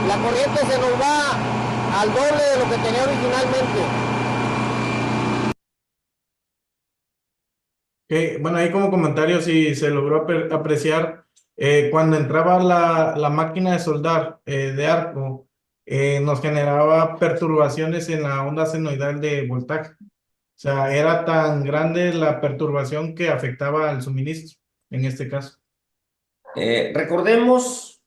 Speaker 5: La corriente se nos va al doble de lo que tenía originalmente.
Speaker 2: Bueno, ahí como comentario, si se logró apreciar, cuando entraba la máquina de soldar de arco, nos generaba perturbaciones en la onda senoidal de voltaje. O sea, era tan grande la perturbación que afectaba al suministro, en este caso.
Speaker 1: Recordemos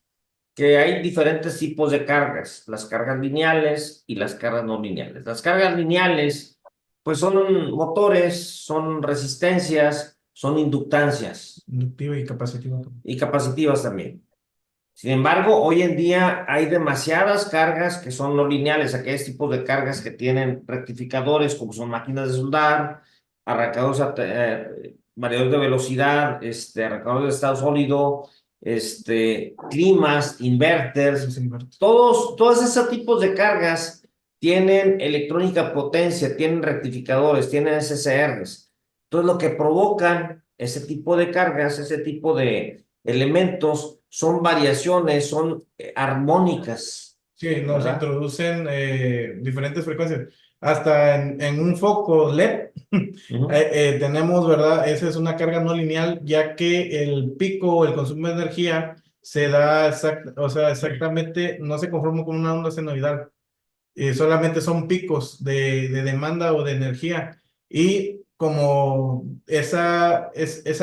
Speaker 1: que hay diferentes tipos de cargas, las cargas lineales y las cargas no lineales. Las cargas lineales, pues son motores, son resistencias, son inductancias
Speaker 2: Inductiva y capacitiva.
Speaker 1: y capacitivas también. Sin embargo, hoy en día hay demasiadas cargas que son no lineales, aquellos tipos de cargas que tienen rectificadores, como son máquinas de soldar, arrancadores, variadores de velocidad, arrancadores de estado sólido, climas, inverters, todos esos tipos de cargas tienen electrónica potencia, tienen rectificadores, tienen SCRs. Entonces, lo que provocan ese tipo de cargas, ese tipo de elementos, son variaciones, son armónicas.
Speaker 2: Sí, nos
Speaker 1: ¿verdad?
Speaker 2: introducen diferentes frecuencias. Hasta en un foco LED
Speaker 1: Ujú.
Speaker 2: tenemos, ¿verdad? Esa es una carga no lineal, ya que el pico o el consumo de energía se da o sea, exactamente, no se conforma con una onda senoidal. Solamente son picos de demanda o de energía. Y como esa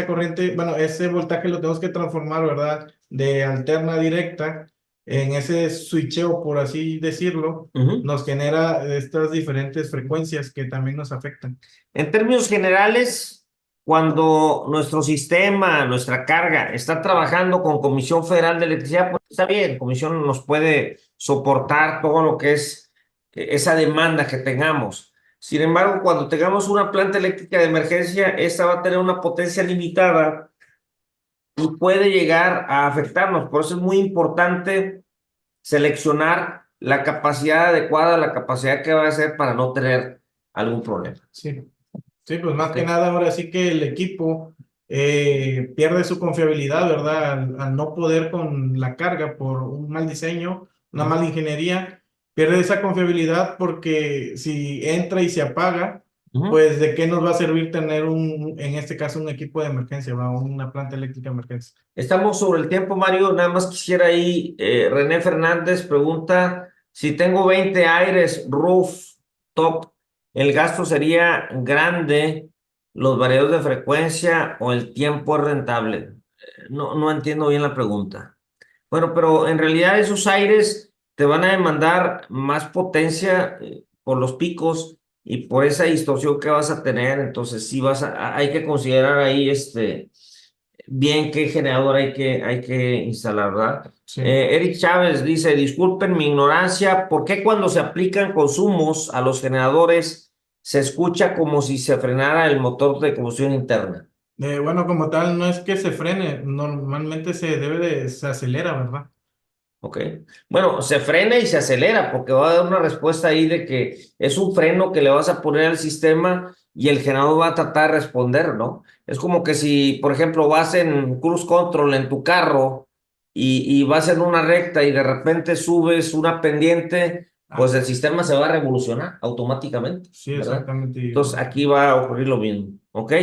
Speaker 2: corriente, bueno, ese voltaje lo tenemos que transformar, ¿verdad? De alterna a directa, en ese switcheo, por así decirlo,
Speaker 1: Ujú.
Speaker 2: nos genera estas diferentes frecuencias que también nos afectan.
Speaker 1: En términos generales, cuando nuestro sistema, nuestra carga está trabajando con Comisión Federal de Electricidad, pues está bien, Comisión nos puede soportar todo lo que es esa demanda que tengamos. Sin embargo, cuando tengamos una planta eléctrica de emergencia, esta va a tener una potencia limitada y puede llegar a afectarnos. Por eso es muy importante seleccionar la capacidad adecuada, la capacidad que va a ser para no tener algún problema.
Speaker 2: Sí, sí, pues más
Speaker 1: Ok.
Speaker 2: que nada ahora sí que el equipo pierde su confiabilidad, ¿verdad? Al no poder con la carga por un mal diseño, una mala ingeniería, pierde esa confiabilidad porque si entra y se apaga, pues ¿de qué nos va a servir tener en este caso, un equipo de emergencia, ¿verdad? Una planta eléctrica de emergencia?
Speaker 1: Estamos sobre el tiempo, Mario. Nada más quisiera ahí, René Fernández pregunta, si tengo 20 aires rooftop, ¿el gasto sería grande, los variadores de frecuencia o el tiempo es rentable? No entiendo bien la pregunta. Bueno, pero en realidad esos aires te van a demandar más potencia por los picos y por esa distorsión que vas a tener. Entonces sí hay que considerar ahí bien qué generador hay que instalar, ¿verdad?
Speaker 2: Sí.
Speaker 1: Eric Chávez dice, disculpen mi ignorancia, ¿por qué cuando se aplican consumos a los generadores se escucha como si se frenara el motor de combustión interna?
Speaker 2: Bueno, como tal, no es que se frene, normalmente se acelera, ¿verdad?
Speaker 1: Ok. Bueno, se frena y se acelera porque va a dar una respuesta ahí de que es un freno que le vas a poner al sistema y el generador va a tratar de responder, ¿no? Es como que si, por ejemplo, vas en cruise control en tu carro y vas en una recta y de repente subes una pendiente, pues el sistema se va a revolucionar automáticamente,
Speaker 2: Sí,
Speaker 1: ¿verdad?
Speaker 2: exactamente.
Speaker 1: Entonces aquí va a ocurrir lo mismo, ¿ok?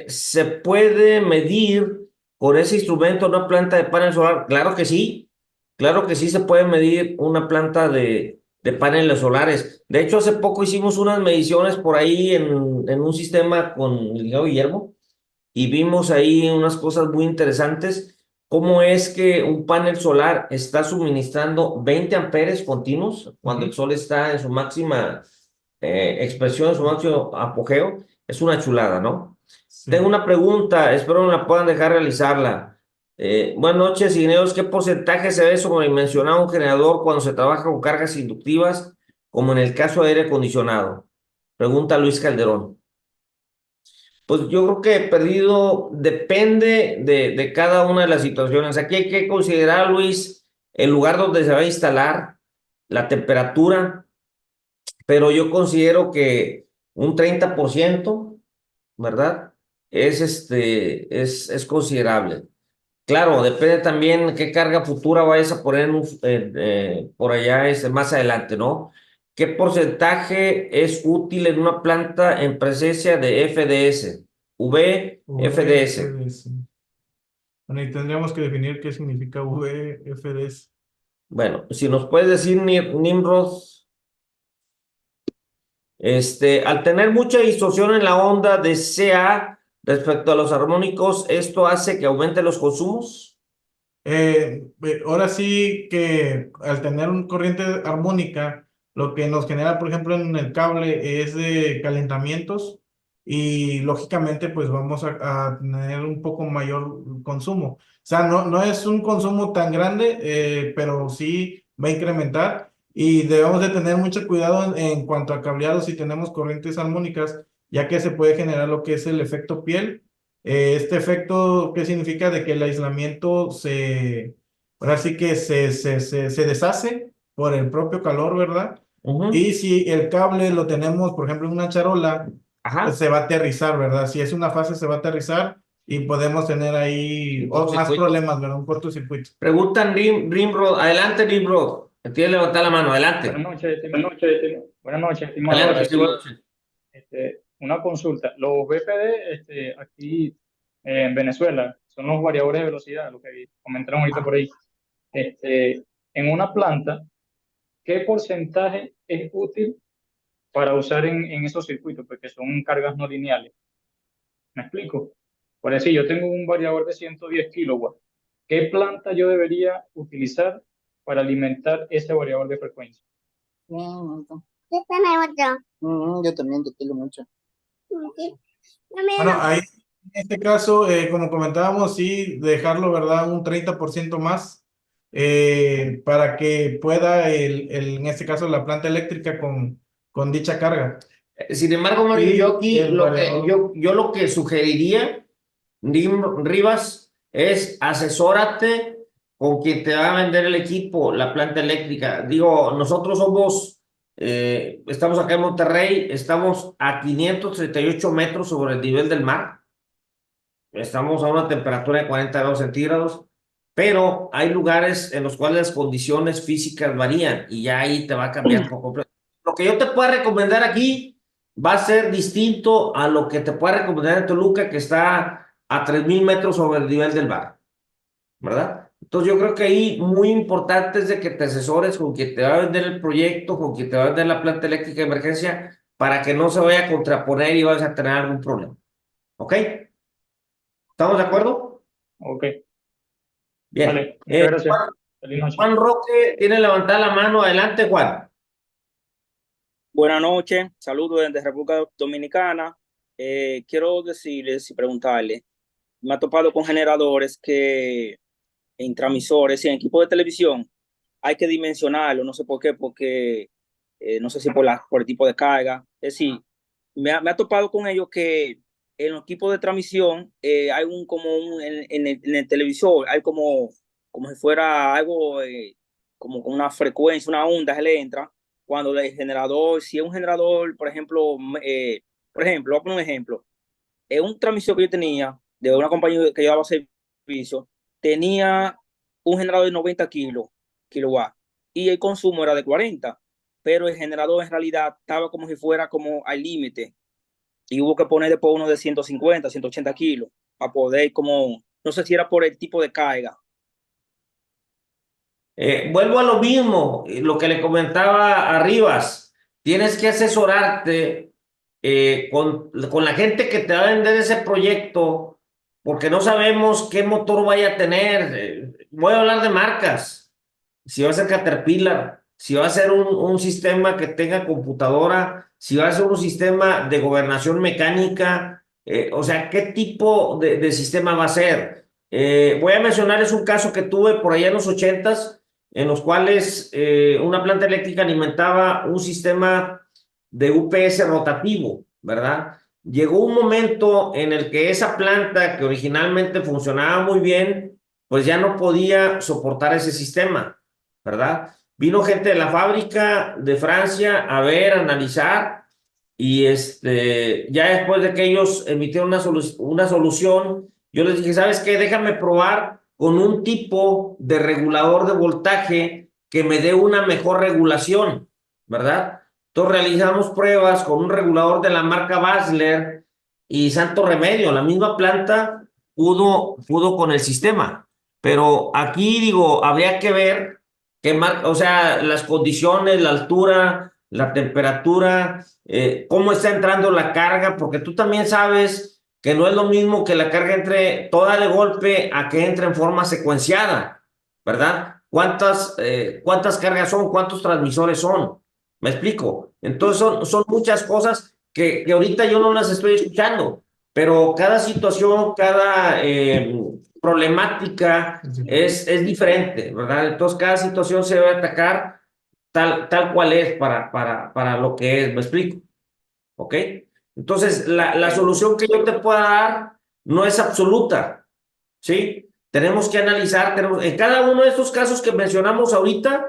Speaker 1: ¿Se puede medir con ese instrumento una planta de panel solar? Claro que sí. Claro que sí se puede medir una planta de paneles solares. De hecho, hace poco hicimos unas mediciones por ahí en un sistema con el ingeniero Guillermo y vimos ahí unas cosas muy interesantes. Cómo es que un panel solar está suministrando 20 amperes continuos cuando el sol está en su máxima expresión, en su máximo apogeo. Es una chulada, ¿no?
Speaker 2: Sí.
Speaker 1: Tengo una pregunta, espero me la puedan dejar realizarla. Buenas noches, ingenieros. ¿Qué porcentaje se debe sobredimensionar un generador cuando se trabaja con cargas inductivas, como en el caso de aire acondicionado? Pregunta Luis Calderón. Pues yo creo que perdido depende de cada una de las situaciones. Aquí hay que considerar, Luis, el lugar donde se va a instalar, la temperatura, pero yo considero que un 30%, ¿verdad? Es considerable. Claro, depende también qué carga futura vayas a poner por allá más adelante, ¿no? ¿Qué porcentaje es útil en una planta en presencia de FDS? VFDS.
Speaker 2: VFDs. Bueno, y tendríamos que definir qué significa VFDs.
Speaker 1: Bueno, si nos puedes decir, Nimrod, al tener mucha distorsión en la onda de CA respecto a los armónicos, ¿esto hace que aumente los consumos?
Speaker 2: Ahora sí que al tener una corriente armónica, lo que nos genera, por ejemplo, en el cable es de calentamientos y lógicamente pues vamos a tener un poco mayor consumo. O sea, no es un consumo tan grande, pero sí va a incrementar y debemos de tener mucho cuidado en cuanto a cableado si tenemos corrientes armónicas, ya que se puede generar lo que es el efecto piel. Este efecto, ¿qué significa? De que el aislamiento ahora sí que se deshace por el propio calor, ¿verdad?
Speaker 1: Ujú.
Speaker 2: Y si el cable lo tenemos, por ejemplo, en una charola,
Speaker 1: Ajá.
Speaker 2: pues se va a aterrizar, ¿verdad? Si es una fase, se va a aterrizar y podemos tener ahí
Speaker 1: Un
Speaker 2: más
Speaker 1: cortocircuito.
Speaker 2: problemas, ¿verdad? Un cortocircuito.
Speaker 1: Preguntan Nimrod, adelante Nimrod, tiene que levantar la mano, adelante.
Speaker 7: Buenas noches, buenas noches, estimado.
Speaker 1: Adelante, sí, buenas noches.
Speaker 7: Una consulta. Los BPD aquí en Venezuela son los variadores de velocidad, lo que comentaron ahorita por ahí. En una planta, ¿qué porcentaje es útil para usar en esos circuitos? Porque son cargas no lineales. ¿Me explico? Por decir, yo tengo un variador de 110 kilowatts. ¿Qué planta yo debería utilizar para alimentar ese variador de frecuencia?
Speaker 8: Yo también te quiero mucho.
Speaker 2: Bueno, ahí en este caso, como comentábamos, sí, dejarlo, ¿verdad? Un 30% más para que pueda, en este caso, la planta eléctrica con dicha carga.
Speaker 1: Sin embargo, Mario,
Speaker 2: Y
Speaker 1: yo aquí
Speaker 2: el variador.
Speaker 1: yo lo que sugeriría, Rivas, es asesórate con quien te va a vender el equipo, la planta eléctrica. Digo, nosotros estamos acá en Monterrey, estamos a 538 metros sobre el nivel del mar. Estamos a una temperatura de 40 grados centígrados, pero hay lugares en los cuales las condiciones físicas varían y ya ahí te va a cambiar por completo. Lo que yo te puedo recomendar aquí va a ser distinto a lo que te puedo recomendar en Toluca, que está a 3,000 metros sobre el nivel del mar, ¿verdad? Entonces yo creo que ahí muy importante es de que te asesores con quien te va a vender el proyecto, con quien te va a vender la planta eléctrica de emergencia, para que no se vaya a contraponer y vayas a tener algún problema. ¿Ok? ¿Estamos de acuerdo?
Speaker 7: Ok,
Speaker 1: Bien.
Speaker 7: vale, muchas gracias. Feliz noche.
Speaker 1: Juan Roque tiene levantada la mano. Adelante, Juan.
Speaker 9: Buenas noches, saludos desde República Dominicana. Quiero decirles y preguntarles, me ha topado con generadores que en transmisores y en equipos de televisión hay que dimensionarlo, no sé por qué, porque no sé si por el tipo de carga. Es decir, me ha topado con ellos que en los equipos de transmisión hay en el televisor hay como si fuera algo como con una frecuencia, una onda se le entra cuando el generador, si es un generador, por ejemplo, voy a poner un ejemplo, es un transmisión que yo tenía de una compañía que llevaba servicio, tenía un generador de 90 kilowatts y el consumo era de 40, pero el generador en realidad estaba como si fuera como al límite y hubo que poner después uno de 150, 180 kilos para poder no sé si era por el tipo de carga.
Speaker 1: Vuelvo a lo mismo, lo que le comentaba a Rivas. Tienes que asesorarte con la gente que te va a vender ese proyecto, porque no sabemos qué motor vaya a tener. Voy a hablar de marcas. Si va a ser Caterpillar, si va a ser un sistema que tenga computadora, si va a ser un sistema de gobernación mecánica, o sea, ¿qué tipo de sistema va a ser? Voy a mencionarles un caso que tuve por allá en los 80s, en los cuales una planta eléctrica alimentaba un sistema de UPS rotativo, ¿verdad? Llegó un momento en el que esa planta, que originalmente funcionaba muy bien, pues ya no podía soportar ese sistema, ¿verdad? Vino gente de la fábrica de Francia a ver, a analizar, y ya después de que ellos emitieron una solución, yo les dije, ¿sabes qué? Déjame probar con un tipo de regulador de voltaje que me dé una mejor regulación, ¿verdad? Entonces realizamos pruebas con un regulador de la marca Basler y santo remedio, la misma planta pudo con el sistema. Pero aquí digo, habría que ver o sea, las condiciones, la altura, la temperatura, cómo está entrando la carga, porque tú también sabes que no es lo mismo que la carga entre toda de golpe a que entre en forma secuenciada, ¿verdad? ¿Cuántas cargas son? ¿Cuántos transmisores son? ¿Me explico? Entonces son muchas cosas que ahorita yo no las estoy escuchando, pero cada situación, cada problemática es diferente, ¿verdad? Entonces cada situación se debe atacar tal cual es para lo que es, ¿me explico? ¿Ok? Entonces la solución que yo te pueda dar no es absoluta, ¿sí? Tenemos que analizar, en cada uno de estos casos que mencionamos ahorita,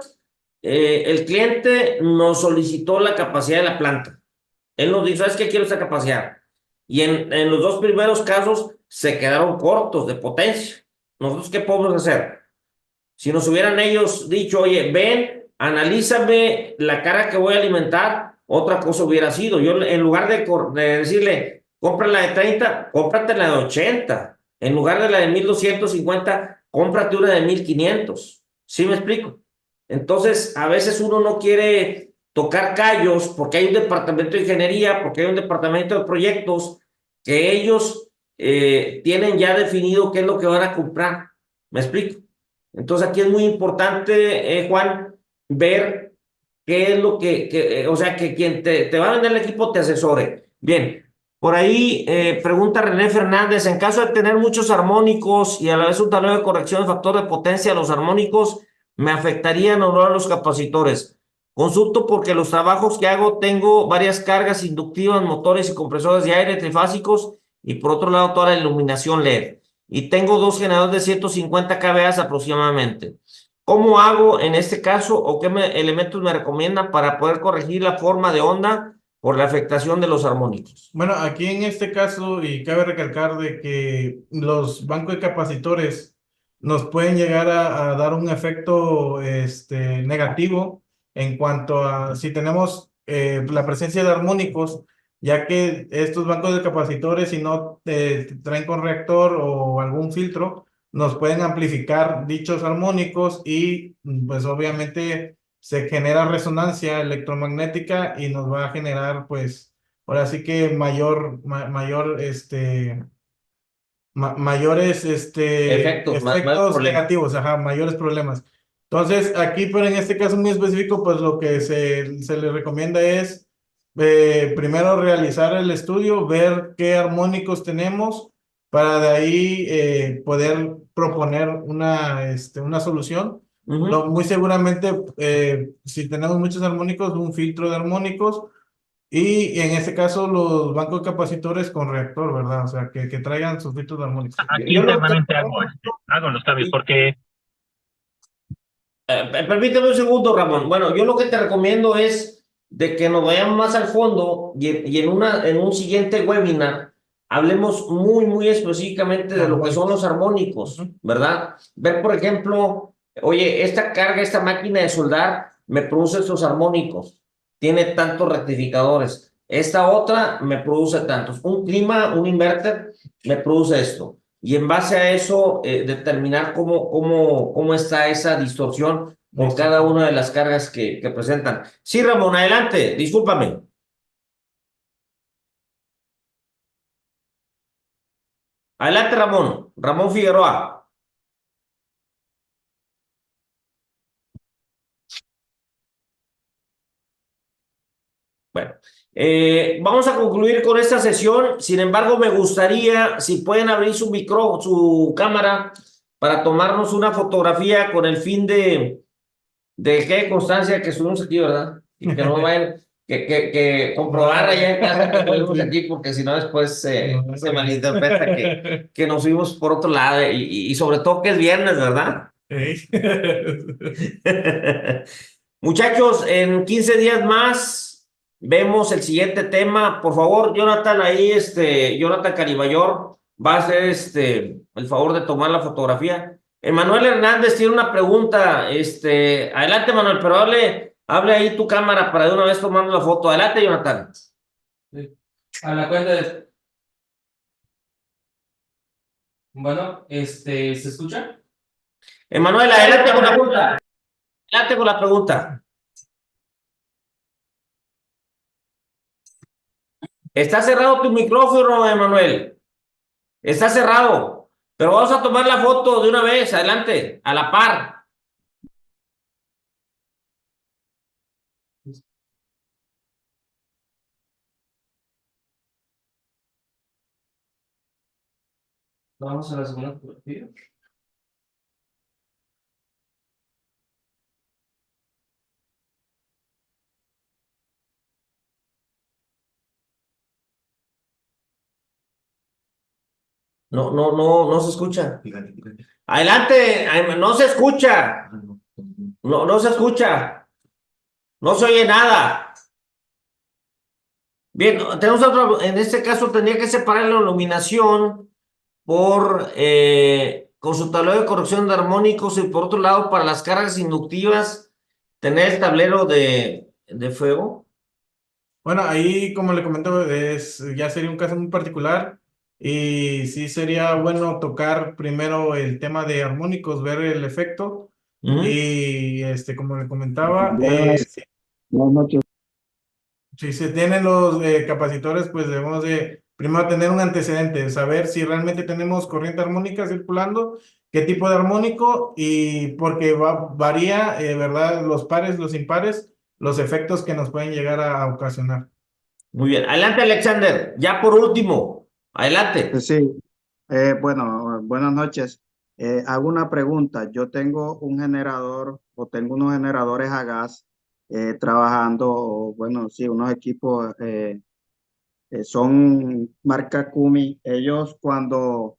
Speaker 1: el cliente nos solicitó la capacidad de la planta. Él nos dijo, ¿sabes qué? Quiero esta capacidad. Y en los dos primeros casos se quedaron cortos de potencia. ¿Nosotros qué podemos hacer? Si nos hubieran ellos dicho, oye, ven, analízame la carga que voy a alimentar, otra cosa hubiera sido. Yo, en lugar de decirle, compra la de 30, cómprate la de 80. En lugar de la de 1250, cómprate una de 1500. ¿Sí me explico? Entonces, a veces uno no quiere tocar callos porque hay un departamento de ingeniería, porque hay un departamento de proyectos que ellos tienen ya definido qué es lo que van a comprar. ¿Me explico? Entonces aquí es muy importante, Juan, ver qué es lo o sea, que quien te va a vender el equipo te asesore. Bien, por ahí pregunta René Fernández, en caso de tener muchos armónicos y a la vez un tablero de corrección de factor de potencia a los armónicos, ¿me afectarían o no a los capacitores? Consulto porque los trabajos que hago tengo varias cargas inductivas, motores y compresores de aire trifásicos y por otro lado toda la iluminación LED. Y tengo dos generadores de 150 kVA aproximadamente. ¿Cómo hago en este caso o qué elementos me recomiendan para poder corregir la forma de onda por la afectación de los armónicos?
Speaker 2: Bueno, aquí en este caso, y cabe recalcar de que los bancos de capacitores nos pueden llegar a dar un efecto negativo en cuanto a si tenemos la presencia de armónicos, ya que estos bancos de capacitores, si no traen con reactor o algún filtro, nos pueden amplificar dichos armónicos y pues obviamente se genera resonancia electromagnética y nos va a generar pues ahora sí que mayores
Speaker 1: Efectos
Speaker 2: efectos negativos, ajá, mayores problemas. Entonces, aquí, pero en este caso muy específico, pues lo que se le recomienda es primero realizar el estudio, ver qué armónicos tenemos, para de ahí poder proponer una solución. Muy seguramente, si tenemos muchos armónicos, un filtro de armónicos. Y en este caso, los bancos capacitores con reactor, ¿verdad? O sea, que traigan sus filtros de armónicos.
Speaker 10: Aquí internamente hago los cambios porque...
Speaker 1: Permíteme un segundo, Ramón. Bueno, yo lo que te recomiendo es de que nos vayamos más al fondo y en un siguiente webinar hablemos muy específicamente de lo que son los armónicos, ¿verdad? Ver, por ejemplo, oye, esta máquina de soldar me produce estos armónicos, tiene tantos rectificadores. Esta otra me produce tantos. Un clima, un inverter, me produce esto. Y en base a eso, determinar cómo está esa distorsión por cada una de las cargas que presentan. Sí, Ramón, adelante, discúlpame. Adelante, Ramón. Ramón Figueroa. Bueno, vamos a concluir con esta sesión. Sin embargo, me gustaría, si pueden abrir su cámara para tomarnos una fotografía con el fin de que quede constancia que estuvimos aquí, ¿verdad? Y que no vayan, que comprobar allá en casa que estuvimos aquí, porque si no después se malinterpreta que nos fuimos por otro lado y sobre todo que es viernes, ¿verdad? Muchachos, en 15 días más vemos el siguiente tema. Por favor, Jonathan, ahí Jonathan Caribayor va a hacer el favor de tomar la fotografía. Emanuel Hernández tiene una pregunta. Adelante, Manuel, pero hable ahí tu cámara para de una vez tomar la foto. Adelante, Jonathan.
Speaker 11: Sí. A la cuenta de... Bueno, ¿se escucha?
Speaker 1: Emanuel, adelante con la pregunta. Adelante con la pregunta. Está cerrado tu micrófono, Emanuel. Está cerrado. Pero vamos a tomar la foto de una vez. Adelante, a la par.
Speaker 11: Vamos a la segunda fotografía.
Speaker 1: No se escucha. Adelante, no se escucha. No se escucha. No se oye nada. Bien, tenemos otro, en este caso tendría que separar la iluminación por con su tablero de corrección de armónicos y por otro lado para las cargas inductivas tener el tablero de fuego.
Speaker 2: Bueno, ahí como le comento, ya sería un caso muy particular y sí sería bueno tocar primero el tema de armónicos, ver el efecto y como le comentaba,
Speaker 8: Buenas noches.
Speaker 2: si se tienen los capacitores, pues debemos de primero tener un antecedente, saber si realmente tenemos corriente armónica circulando, qué tipo de armónico y porque varía, ¿verdad? Los pares, los impares, los efectos que nos pueden llegar a ocasionar.
Speaker 1: Muy bien, adelante Alexander, ya por último, adelante.
Speaker 8: Sí, bueno, buenas noches. Hago una pregunta. Yo tengo un generador o tengo unos generadores a gas trabajando, bueno, sí, unos equipos son marca Kumi. Ellos cuando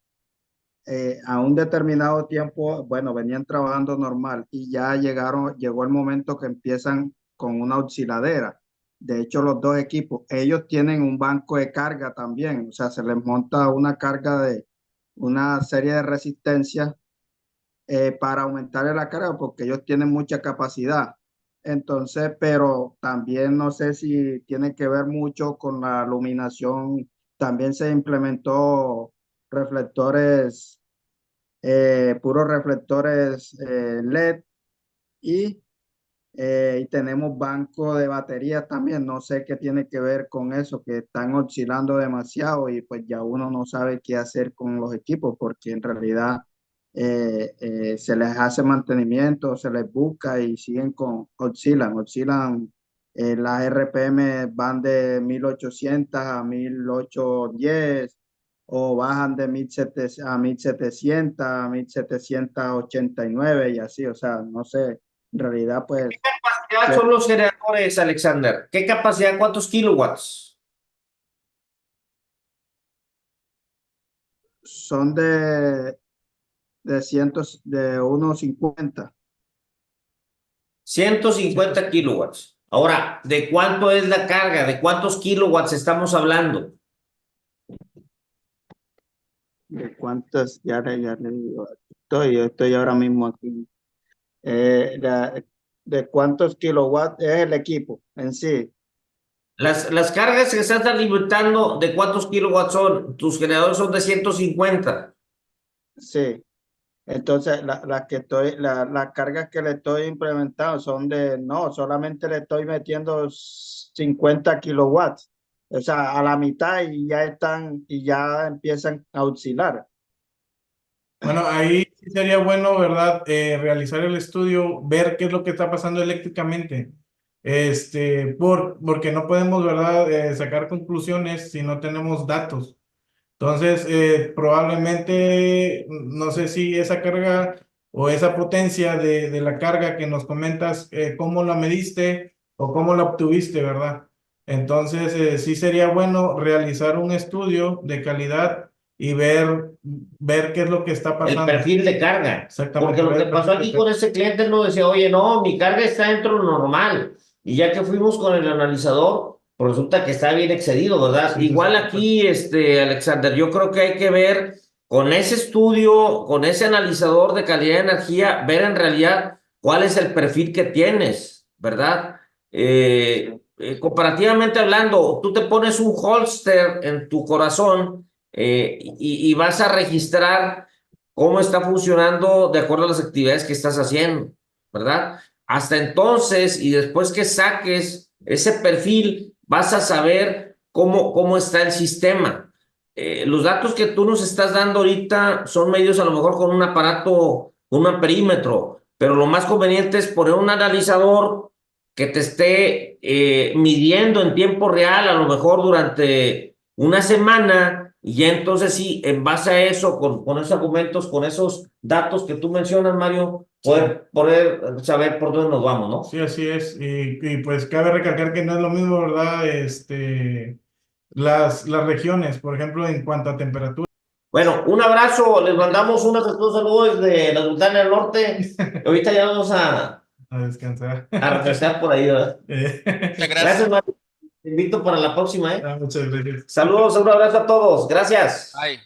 Speaker 8: a un determinado tiempo, bueno, venían trabajando normal y ya llegó el momento que empiezan con una osciladera. De hecho, los dos equipos, ellos tienen un banco de carga también, o sea, se les monta una carga de una serie de resistencias para aumentarle la carga porque ellos tienen mucha capacidad. Entonces, pero también no sé si tiene que ver mucho con la iluminación. También se implementó reflectores puros reflectores LED y, y tenemos banco de baterías también. No sé qué tiene que ver con eso, que están oscilando demasiado y pues ya uno no sabe qué hacer con los equipos porque en realidad se les hace mantenimiento, se les busca y siguen oscilan. Las RPM van de 1800 a 1810 o bajan de 1700 a 1700 a 1789 y así, o sea, no sé, en realidad pues...
Speaker 1: ¿Qué capacidad son los generadores, Alexander? ¿Qué capacidad? ¿Cuántos kilowatts?
Speaker 8: Son de unos 50.
Speaker 1: 150 kilowatts. Ahora, ¿de cuánto es la carga? ¿De cuántos kilowatts estamos hablando?
Speaker 8: ¿De cuántas? Ya le digo, estoy ahora mismo aquí. ¿De cuántos kilowatts es el equipo en sí?
Speaker 1: Las cargas que se están alimentando, ¿de cuántos kilowatts son? Tus generadores son de 150.
Speaker 8: Sí. Entonces, las cargas que le estoy implementando son no, solamente le estoy metiendo 50 kilowatts. O sea, a la mitad y ya empiezan a oscilar.
Speaker 2: Bueno, ahí sí sería bueno, ¿verdad? Realizar el estudio, ver qué es lo que está pasando eléctricamente. Porque no podemos, ¿verdad? Sacar conclusiones si no tenemos datos. Entonces, probablemente, no sé si esa carga o esa potencia de la carga que nos comentas, cómo la mediste o cómo la obtuviste, ¿verdad? Entonces, sí sería bueno realizar un estudio de calidad y ver qué es lo que está pasando.
Speaker 1: El perfil de carga.
Speaker 2: Exactamente.
Speaker 1: Porque lo que pasó aquí con ese cliente no decía, oye, no, mi carga está dentro de lo normal. Y ya que fuimos con el analizador, pues resulta que está bien excedido, ¿verdad?
Speaker 2: Sí,
Speaker 1: Igual
Speaker 2: sí,
Speaker 1: aquí, Alexander, yo creo que hay que ver con ese estudio, con ese analizador de calidad de energía, ver en realidad cuál es el perfil que tienes, ¿verdad? Comparativamente hablando, tú te pones un holster en tu corazón y vas a registrar cómo está funcionando de acuerdo a las actividades que estás haciendo, ¿verdad? Hasta entonces, y después que saques ese perfil, vas a saber cómo está el sistema. Los datos que tú nos estás dando ahorita son medidos a lo mejor con un aparato, un amperímetro, pero lo más conveniente es poner un analizador que te esté midiendo en tiempo real, a lo mejor durante una semana, y ya entonces sí, en base a eso, con esos argumentos, con esos datos que tú mencionas, Mario, poder saber por dónde nos vamos, ¿no?
Speaker 2: Sí, así es. Y pues cabe recalcar que no es lo mismo, ¿verdad? Las regiones, por ejemplo, en cuanto a temperatura.
Speaker 1: Bueno, un abrazo, les mandamos un saludo desde la Sultana del Norte. Ahorita ya vamos a
Speaker 2: descansar.
Speaker 1: A refrescar por ahí, ¿verdad?
Speaker 12: Muchas
Speaker 1: Gracias, Mario. Te invito para la próxima, ¿eh?
Speaker 2: Muchas gracias.
Speaker 1: Saludos, un abrazo a todos. Gracias.
Speaker 12: Bye.